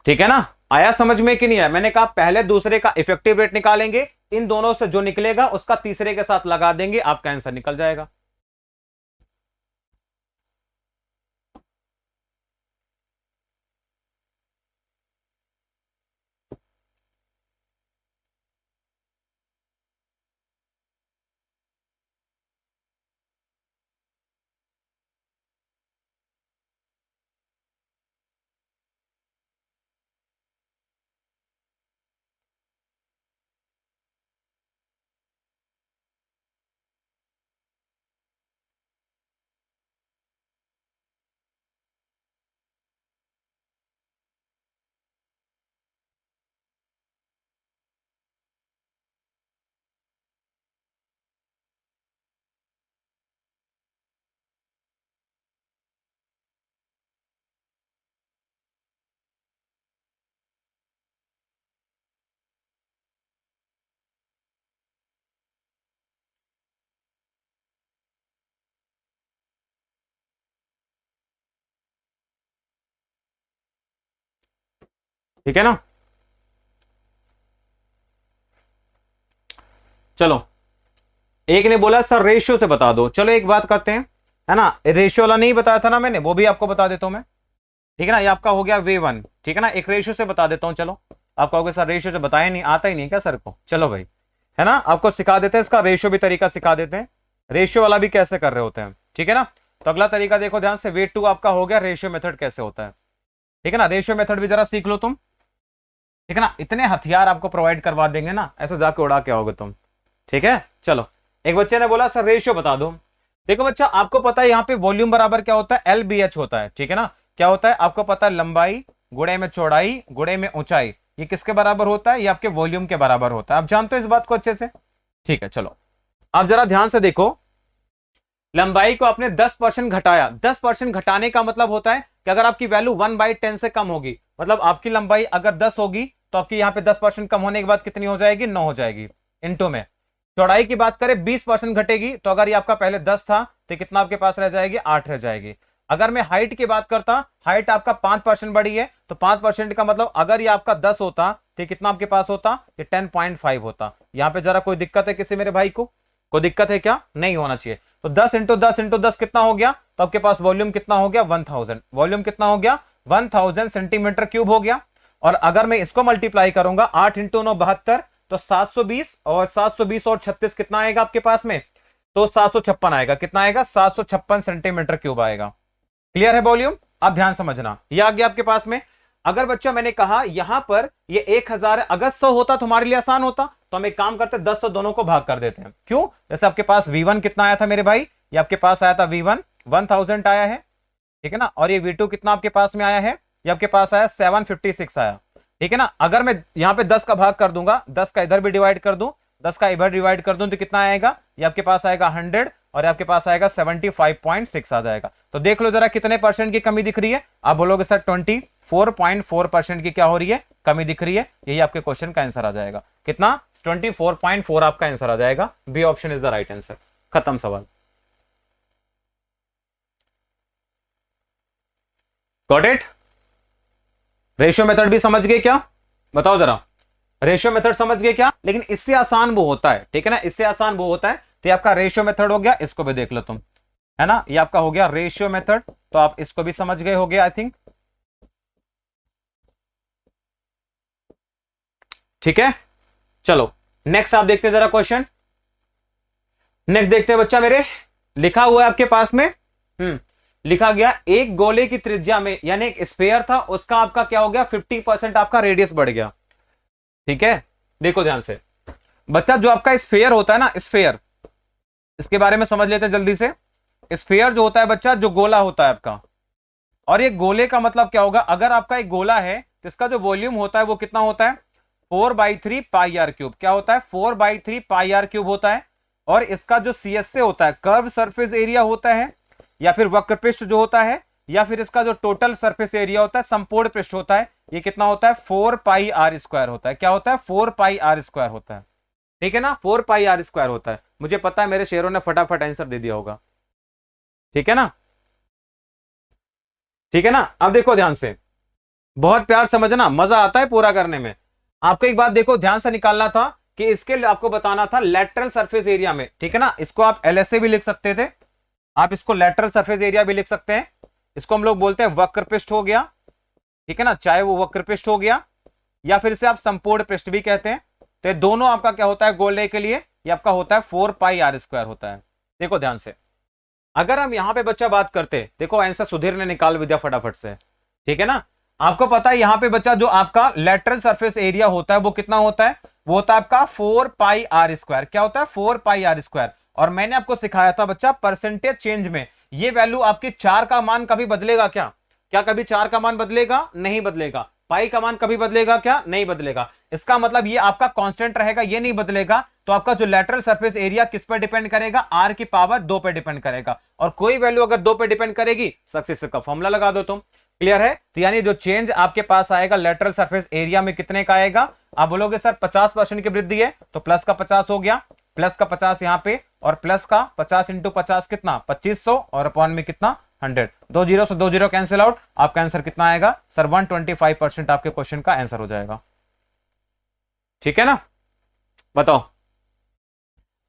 ठीक है ना? आया समझ में कि नहीं आया? मैंने कहा पहले दूसरे का इफेक्टिव रेट निकालेंगे, इन दोनों से जो निकलेगा उसका तीसरे के साथ लगा देंगे, आपका आंसर निकल जाएगा। ठीक है ना। चलो, एक ने बोला सर रेशियो से बता दो, चलो एक बात करते हैं, है ना, रेशियो वाला नहीं बताया था ना मैंने, वो भी आपको बता देता हूं मैं। ठीक है ना, ये आपका हो गया V1। ठीक है ना, एक रेशियो से बता देता हूं। चलो, आप कहोगे सर रेशियो से बताया नहीं, आता ही नहीं क्या सर को? चलो भाई, है ना, आपको सिखा देते हैं, इसका रेशियो भी तरीका सिखा देते हैं, रेशियो वाला भी कैसे कर रहे होते हैं। ठीक है ना, तो अगला तरीका देखो ध्यान से, वेट 2 आपका हो गया, रेशियो मेथड कैसे होता है। ठीक है ना, रेशियो मेथड भी जरा सीख लो तुम। ठीक है ना, इतने हथियार आपको प्रोवाइड करवा देंगे ना, ऐसे जाके उड़ा के आओगे तुम। ठीक है, चलो, एक बच्चे ने बोला सर रेशियो बता दो। देखो बच्चा, आपको पता है यहाँ पे वॉल्यूम बराबर क्या होता है, LBH होता है। ठीक है ना, क्या होता है आपको पता है, लंबाई गुणे में चौड़ाई गुणे में ऊंचाई, ये किसके बराबर होता है, ये आपके वॉल्यूम के बराबर होता है। आप जानते हो इस बात को अच्छे से। ठीक है, चलो आप जरा ध्यान से देखो, लंबाई को आपने 10% घटाया, 10% घटाने का मतलब होता है कि अगर आपकी वैल्यू 1/10 से कम होगी, मतलब आपकी लंबाई अगर 10 होगी तो आपकी यहाँ पे 10% कम होने के बाद कितनी हो जाएगी, 9 हो जाएगी। इंटू में चौड़ाई की बात करें 20% घटेगी, तो अगर ये आपका पहले 10 था तो कितना आपके पास रह जाएगी, 8 रह जाएगी। अगर मैं हाइट की बात करता, हाइट आपका 5% बढ़ी है, तो 5% का मतलब अगर ये आपका 10 होता तो कितना आपके पास होता, ये 10.5 होता। यहाँ पे जरा कोई दिक्कत है किसी मेरे भाई को? कोई दिक्कत है क्या? नहीं होना चाहिए। तो 10 इंटू 10 इंटू 10 कितना हो गया, तो आपके पास वॉल्यूम कितना हो गया, 1000। वॉल्यूम कितना हो गया, 1000 सेंटीमीटर क्यूब हो गया। और अगर मैं इसको मल्टीप्लाई करूंगा 8 इंटू 9 72, तो 720, और 720 और 36 कितना आएगा आपके पास में, तो 756 आएगा। कितना आएगा, 756 सेंटीमीटर क्यूब आएगा। क्लियर है वॉल्यूम? आप ध्यान समझना, ये आ गया आपके पास में। अगर बच्चा मैंने कहा यहां पर ये 1000 है, अगर 100 होता तुम्हारे लिए आसान होता, तो हम एक काम करते 10 और दोनों को भाग कर देते हैं। क्यों? जैसे आपके पास V1 कितना आया था मेरे भाई, ये आपके पास आया था V1 1000 आया है। ठीक है ना, और ये V2 कितना आपके पास में आया है, ये आपके पास आया 756 आया। ठीक है ना, अगर मैं यहाँ पे 10 का भाग कर दूंगा, 10 का इधर भी डिवाइड कर दूं, 10 का इधर डिवाइड कर दूं, तो कितना आएगा, ये आपके पास आएगा 100, और आपके पास आएगा 75.6 आ जाएगा। तो देख लो जरा कितने परसेंट की कमी दिख रही है। आप बोलोगे सर 24.4% की क्या हो रही है, कमी दिख रही है। यही आपके क्वेश्चन का आंसर आ जाएगा। कितना, 24.4 आपका आंसर आ जाएगा। B option is the right answer. खत्म सवाल। Got it? रेशियो मेथड भी समझ गए क्या? बताओ जरा, रेशियो मेथड समझ गए क्या? लेकिन इससे आसान वो होता है। ठीक है ना, इससे आसान वो होता है। तो ये आपका रेशियो मेथड हो गया, इसको भी देख लो तुम, है ना, ये आपका हो गया रेशियो मेथड। तो आप इसको भी समझ गए हो गया आई थिंक। ठीक है, चलो नेक्स्ट आप देखते हैं जरा क्वेश्चन। नेक्स्ट देखते हैं बच्चा मेरे, लिखा हुआ है आपके पास में, लिखा गया एक गोले की त्रिज्या में, यानी एक स्फीयर था, उसका आपका क्या हो गया, 50% आपका रेडियस बढ़ गया। ठीक है, देखो ध्यान से बच्चा, जो आपका स्फीयर होता है ना, स्फीयर, इसके बारे में समझ लेते हैं जल्दी से। स्फीयर जो होता है बच्चा, जो गोला होता है आपका, और ये गोले का मतलब क्या होगा, अगर आपका एक गोला है तो इसका जो वॉल्यूम होता है वो कितना होता है, 4/3 पाई आर क्यूब। क्या होता है, 4/3 पाई आर क्यूब होता है। और इसका जो CSA होता है, कर्व सरफेस एरिया होता है, या फिर वक्र पृष्ठ जो होता है, या फिर इसका जो टोटल सरफेस एरिया होता है, संपूर्ण पृष्ठ होता है, ये कितना होता है, 4πr² होता है। क्या होता है, 4πr² होता है। ठीक है ना, 4πr² होता है। मुझे पता है मेरे शेरों ने फटाफट आंसर दे दिया होगा। ठीक है ना, ठीक है ना। अब देखो ध्यान से, बहुत प्यार समझना, मजा आता है पूरा करने में। आपको एक बात देखो ध्यान से निकालना था कि इसके लिए आपको बताना था लेटरल सरफेस एरिया में, ठीक है ना। इसको आप एलएसए भी लिख सकते थे, आप इसको लेटरल सरफेस एरिया भी लिख सकते हैं। इसको हम लोग बोलते हैं वक्र पृष्ठ हो गया, ठीक है ना, चाहे वो वक्र पृष्ठ हो गया या फिर इसे आप संपूर्ण पृष्ठ भी कहते हैं। तो ये दोनों आपका क्या होता है गोले के लिए, ये आपका होता है 4 पाई आर स्क्वायर होता है। देखो ध्यान से, अगर हम यहां पे बच्चा बात करते, देखो आंसर सुधीर ने निकाल भी दिया फटाफट से, ठीक है ना। आपको पता है यहां पे बच्चा जो आपका लेटरल सरफेस एरिया होता है वो कितना होता है, वो होता है आपका 4 पाई आर स्क्वायर। क्या होता है 4 पाई आर स्क्वायर। और मैंने आपको सिखाया था बच्चा परसेंटेज चेंज में ये वैल्यू आपकी 4 का मान कभी बदलेगा क्या, क्या कभी 4 का मान बदलेगा, नहीं बदलेगा। पाई का मान कभी बदलेगा क्या, नहीं बदलेगा। इसका मतलब ये आपका कांस्टेंट रहेगा, ये नहीं बदलेगा। तो आपका जो लेटरल सरफेस एरिया किस पर डिपेंड करेगा, आर की पावर 2 पे डिपेंड करेगा। और कोई वैल्यू अगर 2 पे डिपेंड करेगी, सक्सेस का फॉर्मूला लगा दो तुम। क्लियर है। तो यानी जो चेंज आपके पास आएगा लेटरल सरफेस एरिया में कितने का आएगा, आप बोलोगे सर 50% की वृद्धि है, तो प्लस का 50 हो गया, प्लस का 50 यहां पे, और प्लस का 50 इंटू 50 कितना 2500, और अपॉन में कितना 100। 2 जीरो से 2 जीरो कैंसिल आउट, आपका आंसर कितना आएगा सर 125% आपके क्वेश्चन का आंसर हो जाएगा। ठीक है ना, बताओ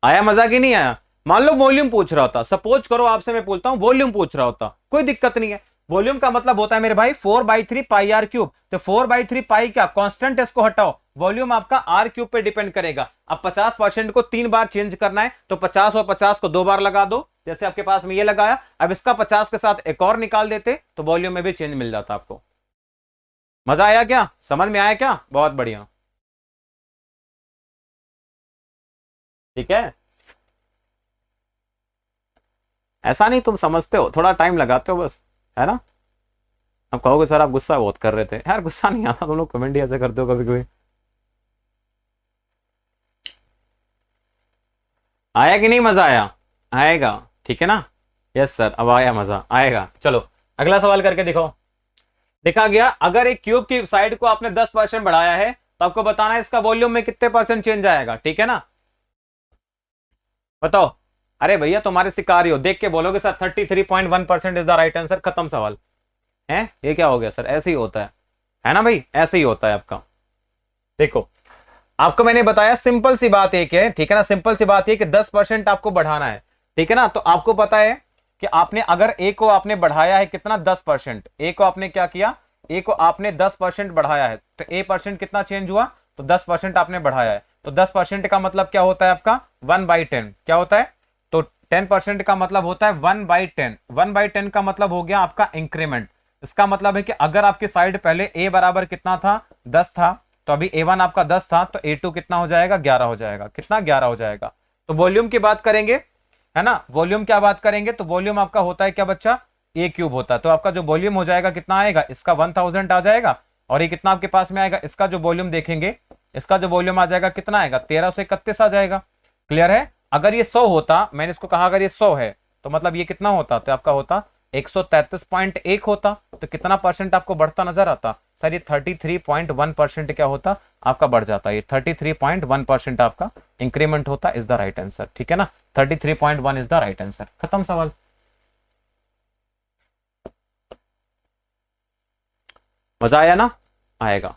आया मजा कि नहीं आया। मान लो वॉल्यूम पूछ रहा होता, सपोज करो आपसे मैं बोलता हूं वॉल्यूम पूछ रहा होता, कोई दिक्कत नहीं है। वॉल्यूम का मतलब होता है मेरे भाई 4/3 पाई आर क्यूब। तो 4/3 पाई क्या कांस्टेंट है, इसको हटाओ, वॉल्यूम आपका आर क्यूब पे डिपेंड करेगा। अब 50% को 3 बार चेंज करना है, तो 50 और 50 को 2 बार लगा दो, जैसे आपके पास में ये लगाया। अब इसका 50 के साथ एक और निकाल देते तो वॉल्यूम में भी चेंज मिल जाता आपको। मजा आया क्या, समझ में आया क्या, बहुत बढ़िया। ठीक है, ऐसा नहीं तुम समझते हो, थोड़ा टाइम लगाते हो बस, है ना। अब कहोगे सर आप गुस्सा बहुत कर रहे थे, यार गुस्सा नहीं आता, तुम लोग कमेंट ही ऐसे करते हो कभी कभी। आया कि नहीं मजा आया, आएगा ठीक है ना। यस सर अब आया, मजा आएगा। चलो अगला सवाल करके दिखाओ। देखा गया अगर एक क्यूब की साइड को आपने 10% बढ़ाया है तो आपको बताना है इसका वॉल्यूम में कितने परसेंट चेंज आएगा, ठीक है ना। बताओ, अरे भैया तुम्हारे सिखा रही हो, देख के बोलोगे sir 33.1% is the right answer, खत्म सवाल है। ये क्या हो गया सर, ऐसे ही होता है ना भाई, ऐसे ही होता है आपका। देखो आपको मैंने बताया सिंपल सी बात एक है, ठीक है ना, सिंपल सी बात है कि 10% आपको बढ़ाना है, ठीक है ना। तो आपको पता है कि आपने अगर ए को आपने बढ़ाया है कितना 10%, ए को आपने क्या किया, ए को आपने 10% बढ़ाया है, तो ए परसेंट कितना चेंज हुआ, तो 10% आपने बढ़ाया है। तो 10% का मतलब क्या होता है आपका 1/10, क्या होता है, तो 10% का मतलब होता है 1/10। 1/10 का मतलब हो गया आपका इंक्रीमेंट। इसका मतलब है कि अगर आपकी साइड पहले ए बराबर कितना था 10 था, तो अभी A1 आपका 10 था, तो A2 कितना हो जाएगा 11 हो जाएगा, कितना 11 हो जाएगा। तो वॉल्यूम की बात करेंगे, है ना, वॉल्यूम क्या बात करेंगे, तो वॉल्यूम आपका होता है क्या बच्चा ए क्यूब होता है। तो आपका जो वॉल्यूम हो जाएगा कितना आएगा, इसका 1000 आ जाएगा, और ये कितना आपके पास में आएगा, इसका जो वॉल्यूम देखेंगे, इसका जो वॉल्यूम आ जाएगा कितना आएगा 1331 आ जाएगा। क्लियर है। अगर ये 100 होता, मैंने इसको कहा अगर ये 100 है तो मतलब ये कितना होता, तो आपका होता 133.1 होता। तो कितना परसेंट आपको बढ़ता नजर आता सर, ये 33.1% क्या होता आपका बढ़ जाता है, ये 33.1% आपका इंक्रीमेंट होता इज द राइट आंसर, ठीक है ना। 33.1 इज द राइट आंसर, खत्म सवाल। मजा आया ना, आएगा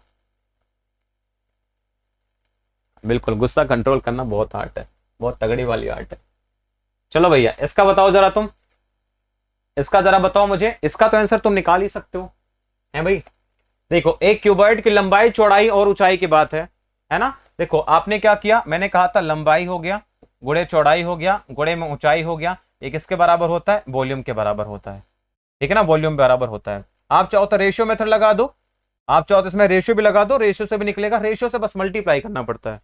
बिल्कुल। गुस्सा कंट्रोल करना बहुत आर्ट है, बहुत तगड़ी वाली आर्ट है। चलो भैया इसका बताओ जरा तुम, इसका जरा बताओ मुझे, इसका तो आंसर तुम निकाल ही सकते हो, है भाई। देखो एक क्यूबॉइड की लंबाई चौड़ाई और ऊंचाई की बात है ना। देखो आपने क्या किया, मैंने कहा था लंबाई हो गया गुणे चौड़ाई हो गया गुणे में ऊंचाई हो गया, ये किसके बराबर होता है, वॉल्यूम के बराबर होता है, ठीक है ना, वॉल्यूम बराबर होता है। आप चाहो तो रेशियो मेथड लगा दो, आप चाहो तो इसमें रेशियो भी लगा दो, रेशियो से भी निकलेगा, रेशियो से बस मल्टीप्लाई करना पड़ता है।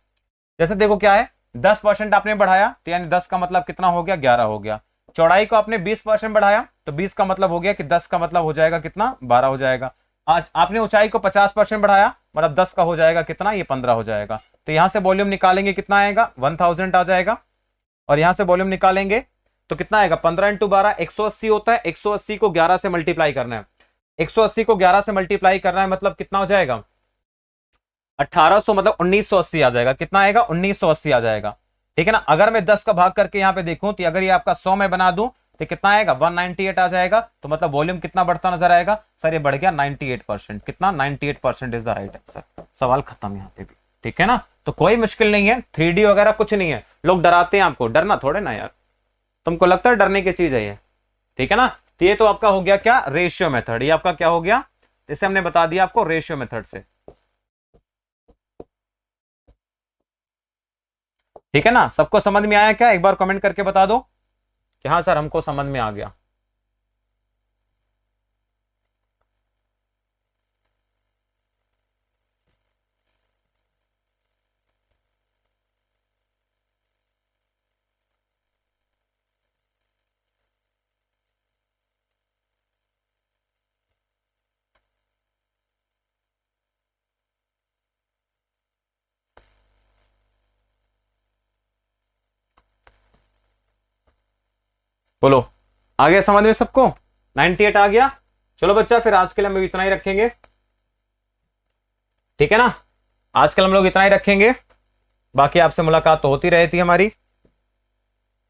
जैसे देखो क्या है 10% आपने बढ़ाया तो यानी 10 का मतलब कितना हो गया 11 हो गया। चौड़ाई को आपने 20% बढ़ाया तो 20 का मतलब हो गया कि 10 का मतलब हो जाएगा कितना 12 हो जाएगा। आज आपने ऊंचाई को 50% बढ़ाया मतलब 10 का हो जाएगा कितना, ये 15 हो जाएगा। तो यहां से वॉल्यूम निकालेंगे कितना आएगा 1000 आ जाएगा, और यहां से वॉल्यूम निकालेंगे तो कितना आएगा 15 इंटू 12 180 होता है। 180 को 11 से मल्टीप्लाई करना है, 180 को 11 से मल्टीप्लाई करना है मतलब कितना हो जाएगा 1800, मतलब 1980 आ जाएगा। कितना आएगा 1980 आ जाएगा, ठीक है ना। अगर मैं 10 का भाग करके यहाँ पे देखूं तो अगर ये आपका 100 में बना दूं तो कितना आएगा 198 आ जाएगा। तो मतलब वॉल्यूम कितना बढ़ता नजर आएगा सर, ये बढ़ गया 98%, कितना 98% इज द राइट आंसर। सवाल खत्म यहाँ पे भी, ठीक है ना। तो कोई मुश्किल नहीं है, 3D वगैरह कुछ नहीं है। लोग डराते हैं आपको, डरना थोड़े ना यार, तुमको लगता है डरने की चीज है ये, ठीक है ना। तो ये तो आपका हो गया क्या, रेशियो मेथड। ये आपका क्या हो गया, इसे हमने बता दिया आपको रेशियो मेथड से, ठीक है ना। सबको समझ में आया क्या, एक बार कमेंट करके बता दो कि हाँ सर हमको समझ में आ गया। बोलो आ गया समझ में सबको, 98 आ गया। चलो बच्चा फिर आज के लिए हम इतना ही रखेंगे, ठीक है ना। आजकल हम लोग इतना ही रखेंगे, बाकी आपसे मुलाकात तो होती रहती है हमारी।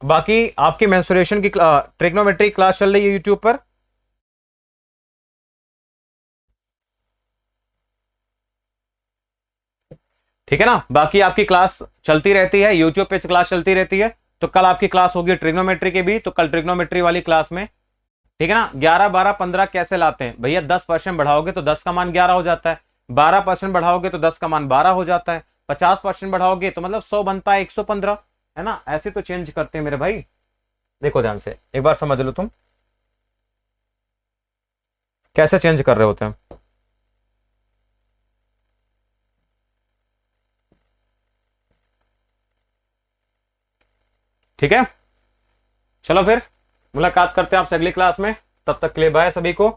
बाकी आपकी मेंसुरेशन की ट्रिग्नोमेट्री क्लास चल रही है यूट्यूब पर, ठीक है ना। बाकी आपकी क्लास चलती रहती है यूट्यूब पे, क्लास चलती रहती है। तो कल आपकी क्लास होगी ट्रिग्नोमेट्री की भी, तो कल ट्रिग्नोमेट्री वाली क्लास में, ठीक है ना। 11 12 15 कैसे लाते हैं भैया, 10% बढ़ाओगे तो 10 का मान 11 हो जाता है, 12% बढ़ाओगे तो 10 का मान 12 हो जाता है, 50% बढ़ाओगे तो मतलब 100 बनता है 115, है ना। ऐसे तो चेंज करते हैं मेरे भाई, देखो ध्यान से एक बार समझ लो तुम कैसे चेंज कर रहे होते हैं, ठीक है। चलो फिर मुलाकात करते हैं आपसे अगली क्लास में, तब तक के लिए बाय सभी को,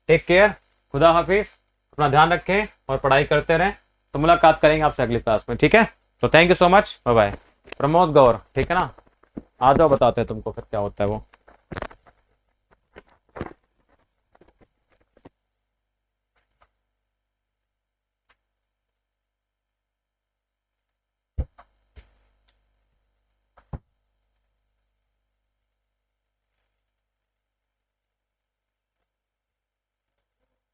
टेक केयर, खुदा हाफिज, अपना ध्यान रखें और पढ़ाई करते रहें। तो मुलाकात करेंगे आपसे अगली क्लास में, ठीक है। तो thank you so much, bye bye. Pramod Gaur, ठीक है ना, आ जाओ बताते हैं तुमको फिर क्या होता है वो।